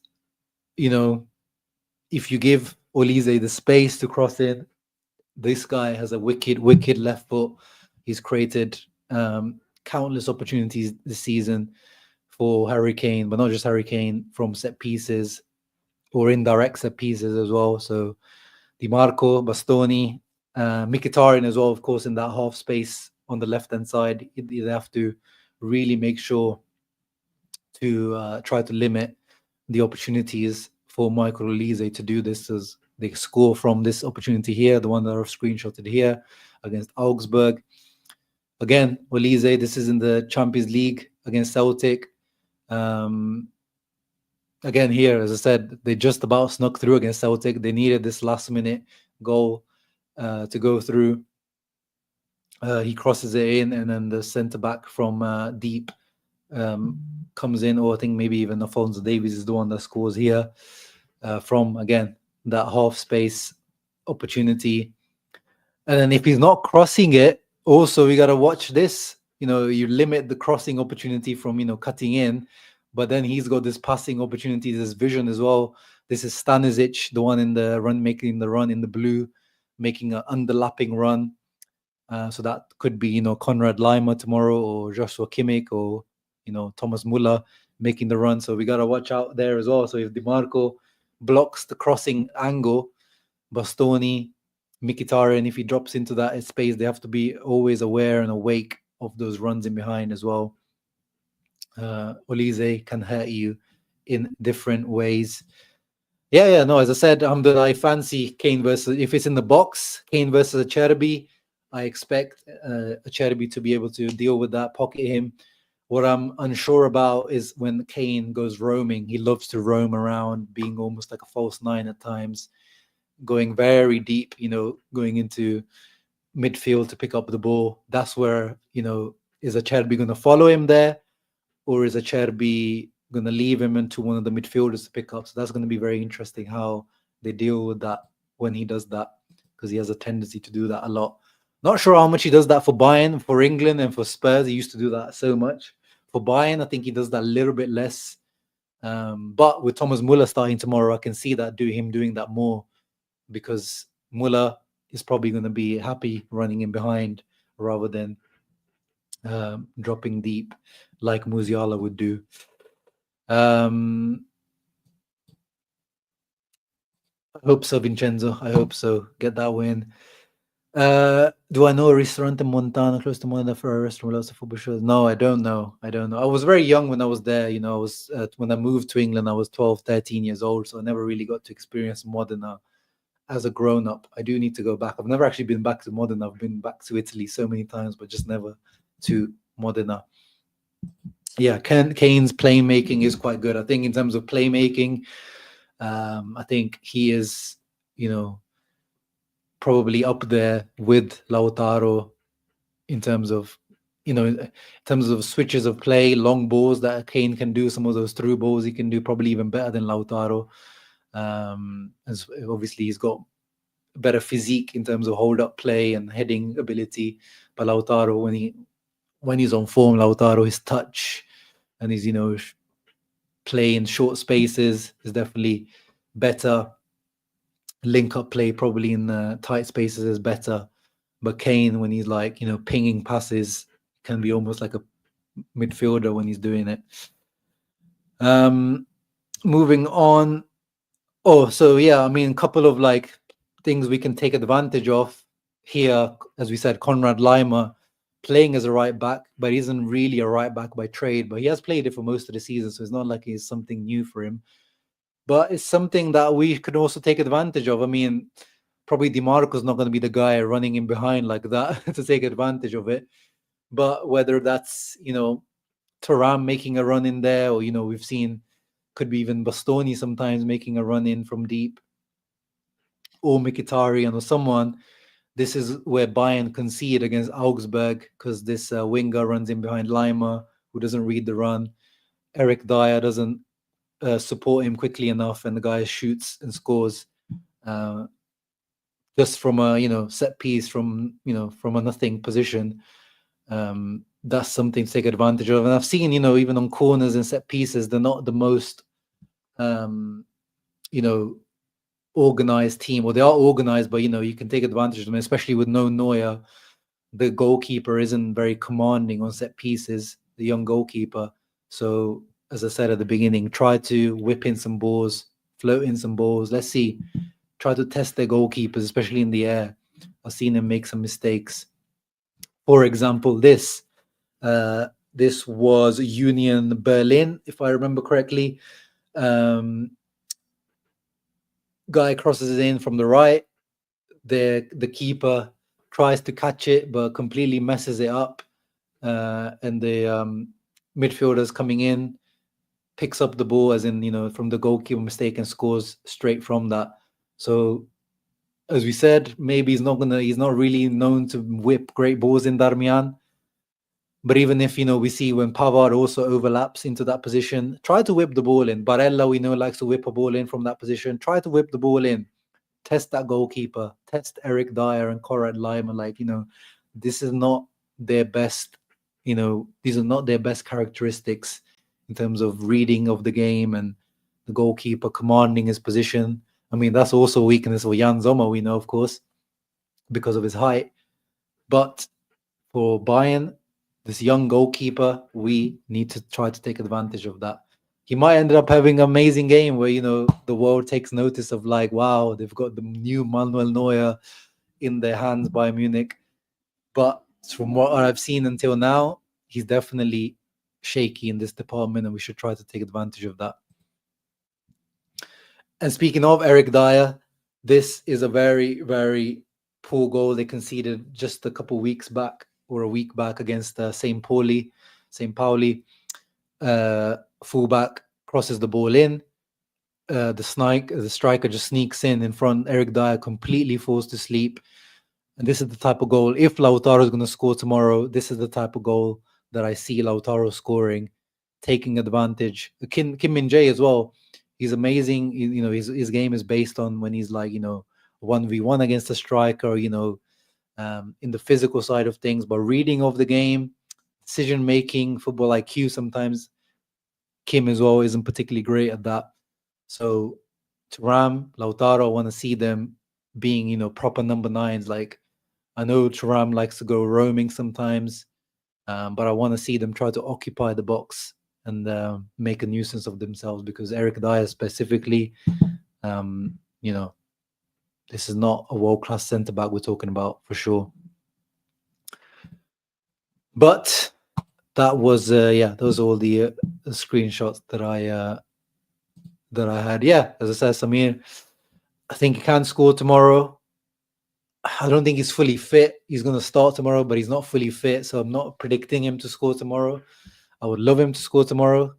if you give Olise the space to cross in, this guy has a wicked left foot. He's created countless opportunities this season for Harry Kane, but not just Harry Kane, from set pieces or indirect set pieces as well. So Di Marco, Bastoni, Mkhitaryan as well, of course, in that half space on the left-hand side. You have to really make sure to try to limit the opportunities for Michael Olise to do this, as they score from this opportunity here, the one that I've screenshotted here against Augsburg. Again, Olise, this is in the Champions League against Celtic. Again, here, as I said, they just about snuck through against Celtic. They needed this last-minute goal to go through. He crosses it in, and then the centre-back from deep comes in, or I think maybe even Alphonso Davies is the one that scores here from, again, that half-space opportunity. And then if he's not crossing it, also, we got to watch this. You limit the crossing opportunity from, cutting in. But then he's got this passing opportunity, this vision as well. This is Stanisic, the one in the run, making the run in the blue, making an underlapping run. So that could be, Konrad Laimer tomorrow, or Joshua Kimmich, or, Thomas Muller making the run. So we got to watch out there as well. So if DiMarco blocks the crossing angle, Bastoni, Mkhitaryan, if he drops into that space, they have to be always aware and awake of those runs in behind as well. Olise can hurt you in different ways. No, as I said, I fancy Kane versus, if it's in the box, Kane versus Acerbi, I expect Acerbi to be able to deal with that, pocket him. What I'm unsure about is when Kane goes roaming. He loves to roam around, being almost like a false nine at times, going very deep, going into midfield to pick up the ball. That's where, is Acerbi going to follow him there? Or is Acerbi going to leave him into one of the midfielders to pick up? So that's going to be very interesting how they deal with that when he does that, because he has a tendency to do that a lot. Not sure how much he does that for Bayern, for England, and for Spurs. He used to do that so much. For Bayern, I think he does that a little bit less. But with Thomas Muller starting tomorrow, I can see that him doing that more, because Muller is probably going to be happy running in behind rather than dropping deep like Musiala would do. I hope so, Vincenzo. I hope so. Get that win. Do I know a restaurant in Montana close to Modena for a restaurant with lots of football shows? No, I don't know. I was very young when I was there. I was when I moved to England, I was 12, 13 years old, so I never really got to experience Modena as a grown-up. I do need to go back. I've never actually been back to Modena. I've been back to Italy so many times, but just never to Modena. Yeah, Kane's playmaking is quite good. I think in terms of playmaking, I think he is, probably up there with Lautaro in terms of, switches of play, long balls that Kane can do. Some of those through balls he can do probably even better than Lautaro. As obviously he's got better physique in terms of hold-up play and heading ability. But Lautaro, when he's on form, Lautaro, his touch and his, play in short spaces is definitely better. Link-up play probably in tight spaces is better. But Kane, when he's like, pinging passes, can be almost like a midfielder when he's doing it. Moving on. Oh, so yeah, a couple of like things we can take advantage of here. As we said, Konrad Laimer playing as a right back, but he isn't really a right back by trade, but he has played it for most of the season, so it's not like it's something new for him. But it's something that we could also take advantage of. Probably DiMarco's not going to be the guy running in behind like that to take advantage of it. But whether that's, Thuram making a run in there, or, we've seen, could be even Bastoni sometimes making a run in from deep, or Mkhitaryan or someone. This is where Bayern concede against Augsburg, because this winger runs in behind Laimer, who doesn't read the run. Eric Dyer doesn't support him quickly enough, and the guy shoots and scores just from a set piece from from a nothing position. That's something to take advantage of. And I've seen even on corners and set pieces, they're not the most organized team, or they are organized, but you can take advantage of them, especially with no Neuer. The goalkeeper isn't very commanding on set pieces, the young goalkeeper. So as I said at the beginning, try to whip in some balls, float in some balls. Let's see. Try to test their goalkeepers, especially in the air. I've seen them make some mistakes. For example, this was Union Berlin, if I remember correctly. guy crosses it in from the right. The keeper tries to catch it, but completely messes it up. And the midfielders coming in picks up the ball, as in, from the goalkeeper mistake, and scores straight from that. So, as we said, maybe he's not really known to whip great balls in Darmian. But even if, we see when Pavard also overlaps into that position, try to whip the ball in. Barella, we know, likes to whip a ball in from that position. Try to whip the ball in. Test that goalkeeper. Test Eric Dyer and Conrad Lima. This is not their best, these are not their best characteristics in terms of reading of the game and the goalkeeper commanding his position. I mean, that's also a weakness for Jan Sommer, we know, of course, because of his height. But for Bayern, this young goalkeeper, we need to try to take advantage of that. He might end up having an amazing game where, the world takes notice of wow, they've got the new Manuel Neuer in their hands by Munich. But from what I've seen until now, he's definitely shaky in this department, and we should try to take advantage of that. And speaking of Eric Dyer, this is a very, very poor goal they conceded just a couple weeks back, or a week back, against St. Pauli. Fullback crosses the ball in. The striker just sneaks in front. Eric Dyer completely falls to sleep. And this is the type of goal, if Lautaro is going to score tomorrow, this is the type of goal that I see Lautaro scoring, taking advantage. Kim Min-jae as well. He's amazing. His game is based on when he's 1v1 against a striker, in the physical side of things, but reading of the game, decision making, football IQ, sometimes Kim as well isn't particularly great at that. So Thuram, Lautaro, I want to see them being, proper number nines. I know Thuram likes to go roaming sometimes, but I want to see them try to occupy the box and make a nuisance of themselves, because Eric Dyer specifically, this is not a world-class centre-back we're talking about, for sure. But that was, those are all the screenshots that I had. Yeah, as I said, Samir, I think he can score tomorrow. I don't think he's fully fit. He's going to start tomorrow, but he's not fully fit, so I'm not predicting him to score tomorrow. I would love him to score tomorrow.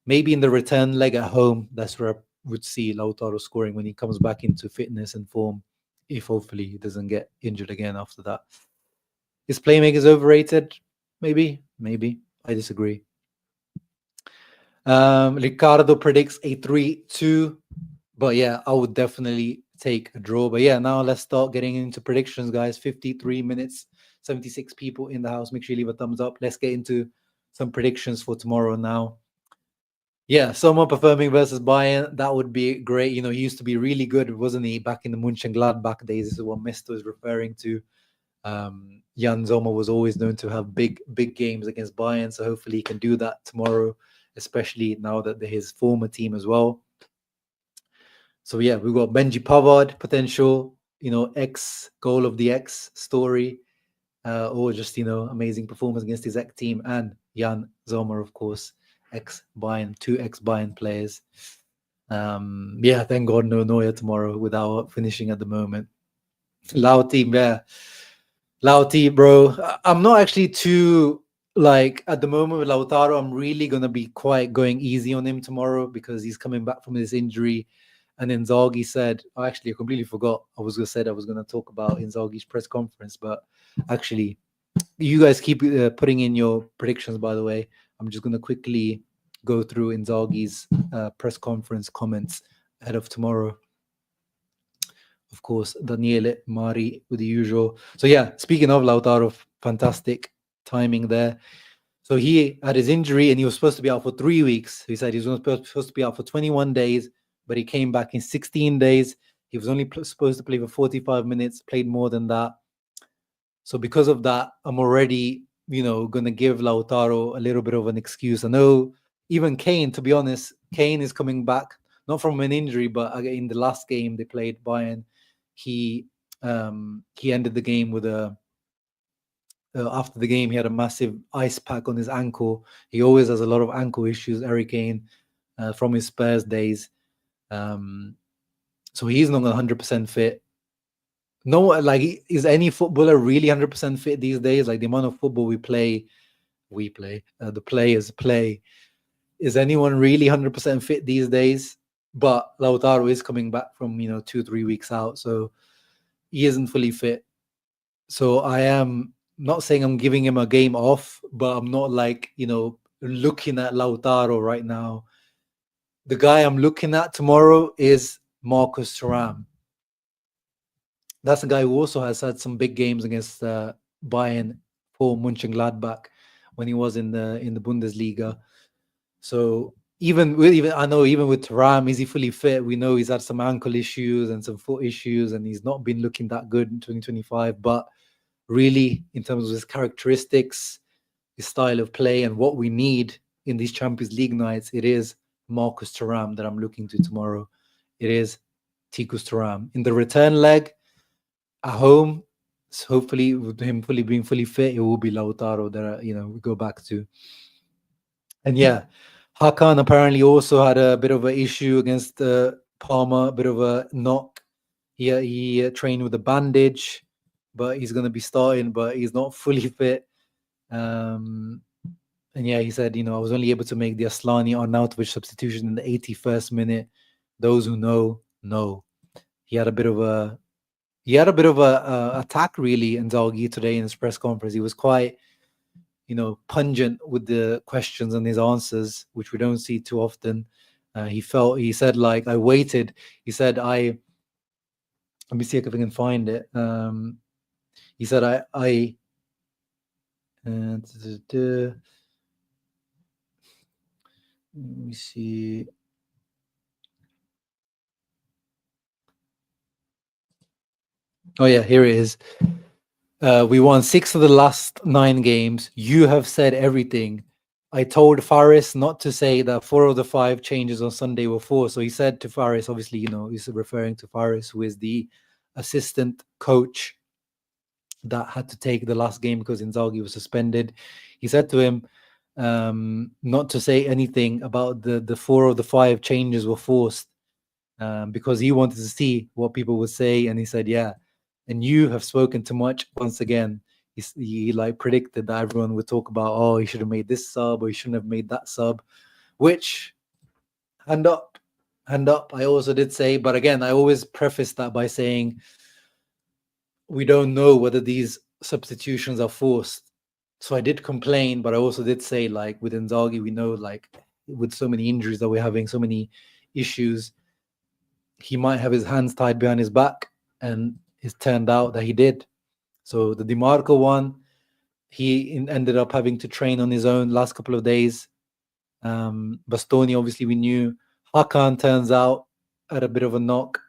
Maybe in the return leg at home, that's where I would see Lautaro scoring when he comes back into fitness and form, if hopefully he doesn't get injured again after that. His playmaking is overrated? Maybe. I disagree. Ricardo predicts a 3-2. But yeah, I would definitely take a draw. But yeah, now let's start getting into predictions, guys. 53 minutes, 76 people in the house. Make sure you leave a thumbs up. Let's get into some predictions for tomorrow now. Yeah, Sommer performing versus Bayern. That would be great. He used to be really good, wasn't he, back in the Mönchengladbach days? This is what Mister is referring to. Jan Sommer was always known to have big games against Bayern, so hopefully he can do that tomorrow, especially now that they're his former team as well. So yeah, we've got Benji Pavard, potential, X goal of the X story, or just, amazing performance against his ex team, and Jan Sommer, of course, ex-Bayern, 2 ex-Bayern players. Yeah, thank God no Neuer tomorrow without finishing at the moment. Lauti, yeah. Lauti, bro. I'm not actually too, at the moment with Lautaro, I'm really going to be going easy on him tomorrow, because he's coming back from this injury. And Inzaghi said, I completely forgot. I was going to talk about Inzaghi's press conference, but actually, you guys keep putting in your predictions, by the way. I'm just going to quickly go through Inzaghi's press conference comments ahead of tomorrow. Of course, Daniele Mari with the usual. So yeah, speaking of Lautaro, fantastic timing there. So he had his injury and he was supposed to be out for 3 weeks. He said he was supposed to be out for 21 days, but he came back in 16 days. He was only supposed to play for 45 minutes, played more than that. So because of that, I'm already, going to give Lautaro a little bit of an excuse. I know even Kane, to be honest, Kane is coming back, not from an injury, but in the last game they played Bayern, he ended the game with after the game, he had a massive ice pack on his ankle. He always has a lot of ankle issues, Harry Kane, from his Spurs days. So he's not 100% fit. No, like, is any footballer really 100% fit these days? Like, the amount of football we play, the players play. Is anyone really 100% fit these days? But Lautaro is coming back from 2-3 weeks out, so he isn't fully fit. So I am not saying I'm giving him a game off, but I'm not like looking at Lautaro right now. The guy I'm looking at tomorrow is Marcus Thuram. That's a guy who also has had some big games against Bayern for Mönchengladbach when he was in the Bundesliga. So even with Thuram, is he fully fit? We know he's had some ankle issues and some foot issues, and he's not been looking that good in 2025. But really, in terms of his characteristics, his style of play, and what we need in these Champions League nights, it is Marcus Thuram that I'm looking to tomorrow. It is Tikus Thuram. In the return leg at home, so hopefully with him being fully fit, it will be Lautaro that we go back to. And yeah, Hakan apparently also had a bit of an issue against Parma, a bit of a knock. He trained with a bandage, but he's going to be starting, but he's not fully fit. And yeah, he said, I was only able to make the Aslani Arnautovic substitution in the 81st minute. Those who know. He had a bit of a attack, really, Inzaghi today in his press conference. He was quite pungent with the questions and his answers, which we don't see too often. He said, like, I waited. He said, let me see if I can find it. He said, let me see. Oh yeah, here it is. We won 6 of the last 9 games. You have said everything. I told Faris not to say that 4 of the 5 changes on Sunday were forced. So he said to Faris, obviously, he's referring to Faris, who is the assistant coach that had to take the last game because Inzaghi was suspended. He said to him not to say anything about the 4 of the 5 changes were forced because he wanted to see what people would say. And he said, yeah. And you have spoken too much once again. He like predicted that everyone would talk about, oh, he should have made this sub or he shouldn't have made that sub, which hand up. I also did say, but again, I always preface that by saying we don't know whether these substitutions are forced. So I did complain, but I also did say, like, with Inzaghi, we know, like, with so many injuries that we're having, so many issues, he might have his hands tied behind his back, and it turned out that he did. So the DiMarco one, he ended up having to train on his own last couple of days. Bastoni, obviously, we knew. Hakan turns out had a bit of a knock.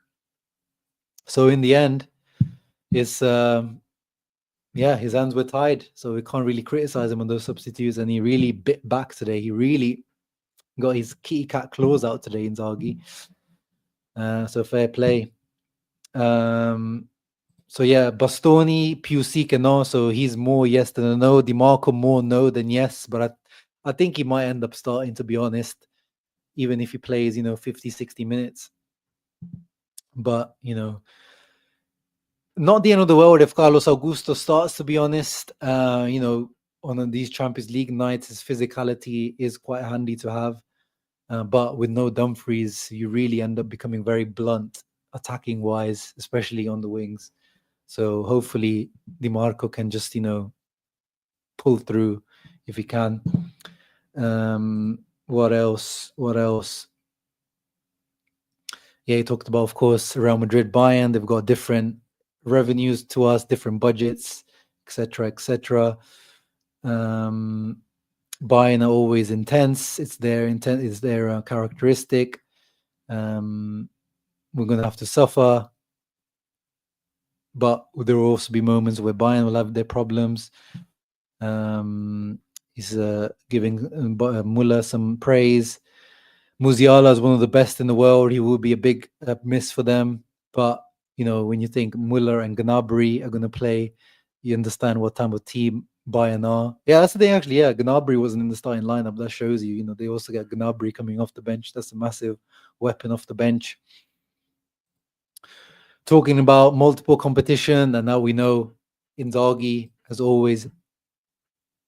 So in the end, it's his hands were tied. So we can't really criticize him on those substitutes. And he really bit back today. He really got his kitty cat claws out today, Inzaghi. So fair play. So yeah, Bastoni, Piusika, no. So he's more yes than a no. DiMarco more no than yes. But I think he might end up starting, to be honest, even if he plays, 50, 60 minutes. But, not the end of the world if Carlos Augusto starts, to be honest. On these Champions League nights, his physicality is quite handy to have. But with no Dumfries, you really end up becoming very blunt attacking-wise, especially on the wings. So hopefully DiMarco can just, pull through if he can. What else? Yeah, he talked about, of course, Real Madrid, Bayern. They've got different revenues to us, different budgets, etc., etc. Bayern are always intense. It's their intent. It's their characteristic. We're going to have to suffer. But there will also be moments where Bayern will have their problems. He's giving Muller some praise. Musiala is one of the best in the world. He will be a big miss for them. But, when you think Muller and Gnabry are going to play, you understand what type of team Bayern are. Yeah, that's the thing, actually. Yeah, Gnabry wasn't in the starting lineup. That shows you, they also get Gnabry coming off the bench. That's a massive weapon off the bench. talking about multiple competition, and now we know Inzaghi has always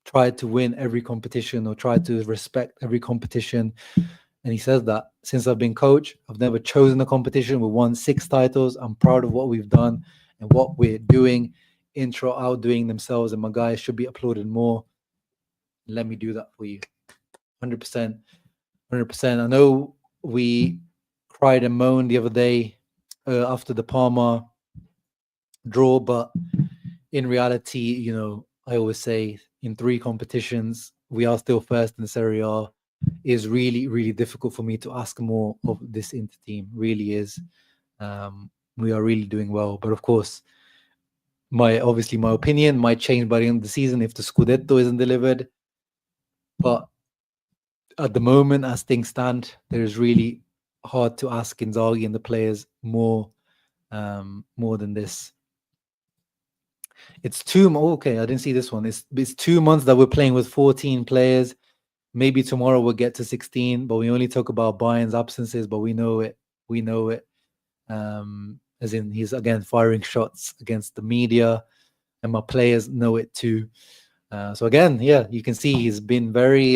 tried to win every competition or tried to respect every competition. And he says that since I've been coach, I've never chosen a competition. We won 6 titles. I'm proud of what we've done and what we're doing. Intro outdoing themselves, and my guys should be applauded more. Let me do that for you. 100%. 100%. I know we cried and moaned the other day after the Parma draw, but in reality, you know, I always say in 3 competitions, we are still first in the Serie A. Is really, really difficult for me to ask more of this Inter team. Really is. We are really doing well, but of course, my opinion might change by the end of the season if the Scudetto isn't delivered. But at the moment, as things stand, there is really hard to ask Inzaghi and the players more than this. It's okay, I didn't see this one. It's 2 months that we're playing with 14 players. Maybe tomorrow we'll get to 16, but we only talk about Bayern's absences, but we know it. We know it. As in, he's again firing shots against the media, and my players know it too. So again, yeah, you can see he's been very,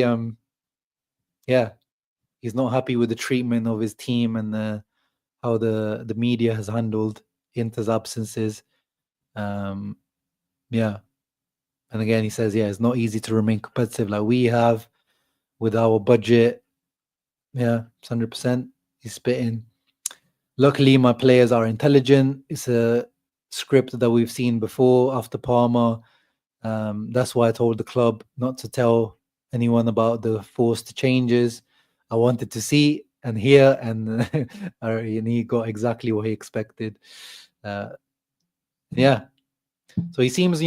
he's not happy with the treatment of his team and how the media has handled Inter's absences. Yeah. And again, he says, it's not easy to remain competitive like we have with our budget. Yeah, it's 100%. He's spitting. Luckily, my players are intelligent. It's a script that we've seen before after Parma. That's why I told the club not to tell anyone about the forced changes. I wanted to see and hear, and he got exactly what he expected. Yeah. So he seems,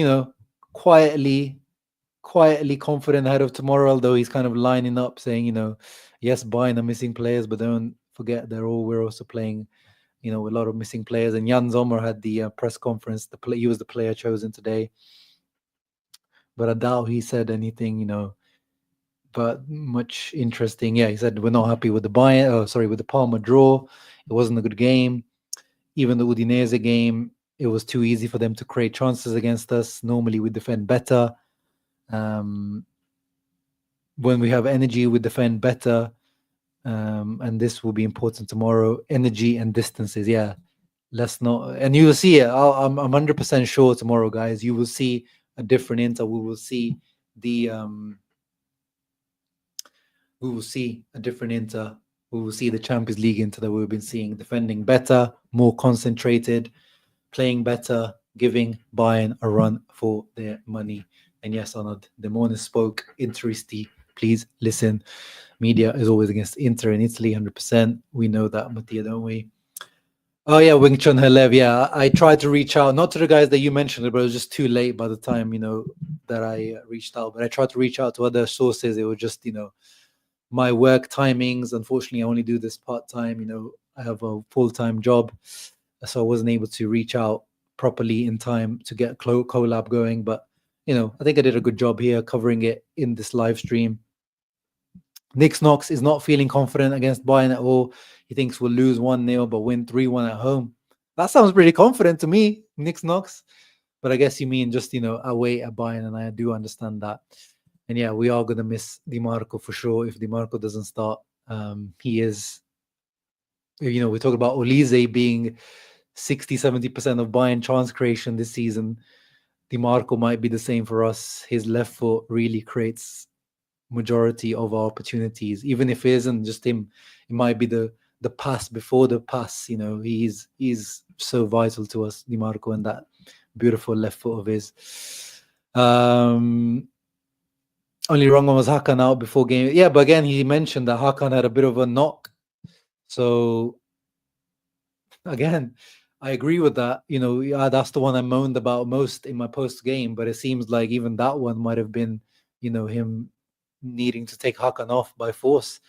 quietly confident ahead of tomorrow, although he's kind of lining up saying, yes, Bayern are missing players, but don't forget we're also playing, a lot of missing players. And Jan Sommer had the press conference. He was the player chosen today. But I doubt he said anything, but much interesting. Yeah, he said we're not happy with with the Parma draw. It wasn't a good game. Even the Udinese game, it was too easy for them to create chances against us. Normally we defend better. When we have energy, we defend better. And this will be important tomorrow. Energy and distances. Yeah, let's not. And you will see it. I'm 100% sure tomorrow, guys. You will see a different Inter. We will see a different Inter. We will see the Champions League Inter that we've been seeing, defending better, more concentrated, playing better, giving Bayern a run for their money. And yes, Arnold, the morning spoke Interisti. Please listen. Media is always against Inter in Italy, 100%. We know that, Mattia, don't we? Oh, yeah, Wing Chun Helev. Yeah, I tried to reach out, not to the guys that you mentioned, but it was just too late by the time, that I reached out. But I tried to reach out to other sources. It was just, my work timings. Unfortunately, I only do this part-time. I have a full-time job, so I wasn't able to reach out properly in time to get collab going. But, I think I did a good job here covering it in this live stream. Nick Knox is not feeling confident against Bayern at all. He thinks we'll lose 1-0 but win 3-1 at home. That sounds pretty confident to me, Nick Knox. But I guess you mean just, away at Bayern, and I do understand that. And yeah, we are going to miss Di Marco for sure if Di Marco doesn't start. He is, we talk about Olise being 60-70% of Bayern chance creation this season. Di Marco might be the same for us. His left foot really creates majority of our opportunities, even if it isn't just him. It might be the pass before the pass. He's so vital to us, Di Marco, and that beautiful left foot of his. Only wrong one was Hakan out before game. Yeah, but again, he mentioned that Hakan had a bit of a knock. So again, I agree with that. That's the one I moaned about most in my post game, but it seems like even that one might have been, him needing to take Hakan off by force.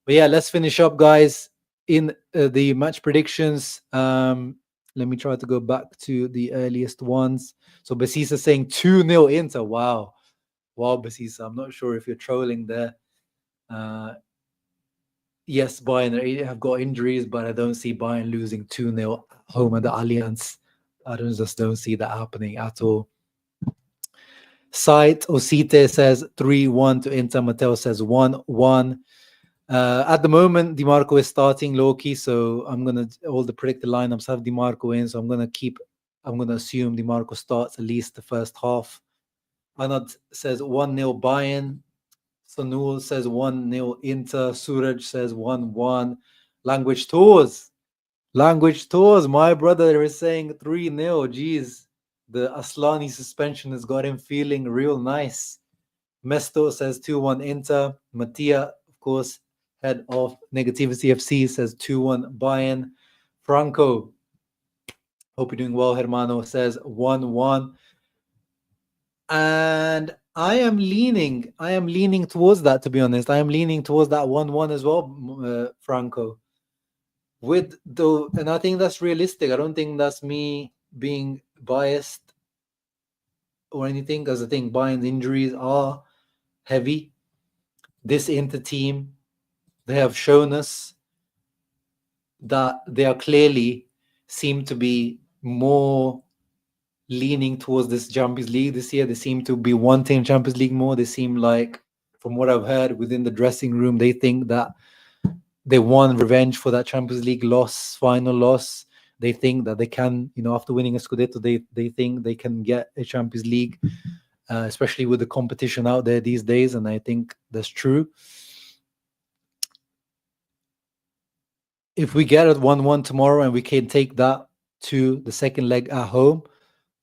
But yeah, let's finish up, guys, in the match predictions. Let me try to go back to the earliest ones. So Basisa saying 2-0 Inter. Wow, Basisa. I'm not sure if you're trolling there. Yes, Bayern have got injuries, but I don't see Bayern losing 2-0 at home at the Allianz. I just don't see that happening at all. Site Osite says 3-1 to Inter. Matteo says 1-1. At the moment, DiMarco is starting low-key, so I'm gonna all the predicted lineups have DiMarco in, so I'm gonna assume DiMarco starts at least the first half. Anad says 1-0 Bayern. Sanul says 1-0 Inter. Suraj says 1-1. Language tours, my brother is saying 3-0. Jeez, the Aslani suspension has got him feeling real nice. Mesto says 2-1 Inter. Mattia, of course, head of Negativity FC, says 2-1 Bayern. Franco, hope you're doing well, Hermano, says 1-1. And I am leaning towards that, to be honest. I am leaning towards that 1-1 as well, Franco. And I think that's realistic. I don't think that's me being biased or anything, because I think Bayern's injuries are heavy. This Inter team, they have shown us that they are clearly seem to be more leaning towards this Champions League this year. They seem to be wanting Champions League more. They seem like, from what I've heard within the dressing room, they think that they want revenge for that Champions League final loss. They think that they can, after winning a Scudetto, they think they can get a Champions League, especially with the competition out there these days. And I think that's true. If we get it 1-1 tomorrow and we can take that to the second leg at home,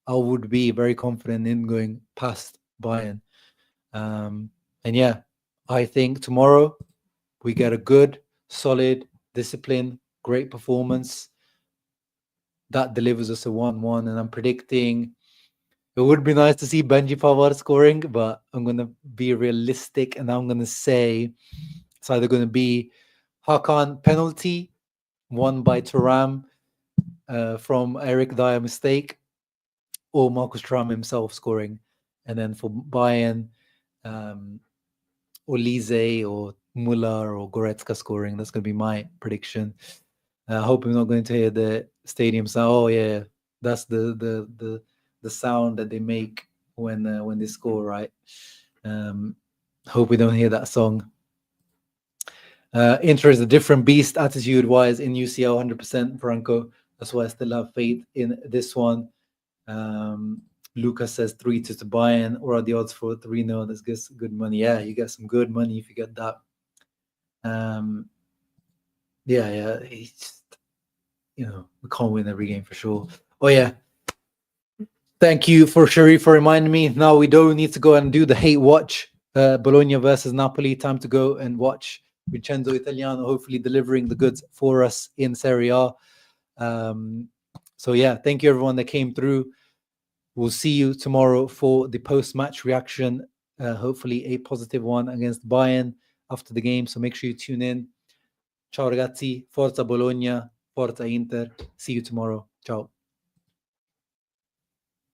I would be very confident in going past Bayern. And yeah, I think tomorrow we get a good, solid, disciplined, great performance that delivers us a 1-1. And I'm predicting it would be nice to see Benji Pavard scoring, but I'm going to be realistic and I'm going to say it's either going to be Hakan penalty, won by Thuram from Eric Dyer mistake, or Marcus Thuram himself scoring. And then for Bayern, Olise or Muller or Goretzka scoring. That's going to be my prediction. I hope I'm not going to hear the stadium sound. Oh yeah, that's the sound that they make when they score, right? Hope we don't hear that song. Inter is a different beast attitude-wise in UCL, 100%, Franco. That's why I still have faith in this one. Lucas says 3-2 to Bayern. Or are the odds for 3-0? That's good money. Yeah, you get some good money if you get that. Yeah. It's just, we can't win every game for sure. Oh yeah. Thank you for Sharif for reminding me. Now we don't need to go and do the hate watch. Bologna versus Napoli. Time to go and watch Vincenzo Italiano, hopefully delivering the goods for us in Serie A. So yeah, thank you everyone that came through. We'll see you tomorrow for the post-match reaction. Hopefully a positive one against Bayern after the game. So make sure you tune in. Ciao ragazzi, Forza Bologna, Forza Inter. See you tomorrow. Ciao.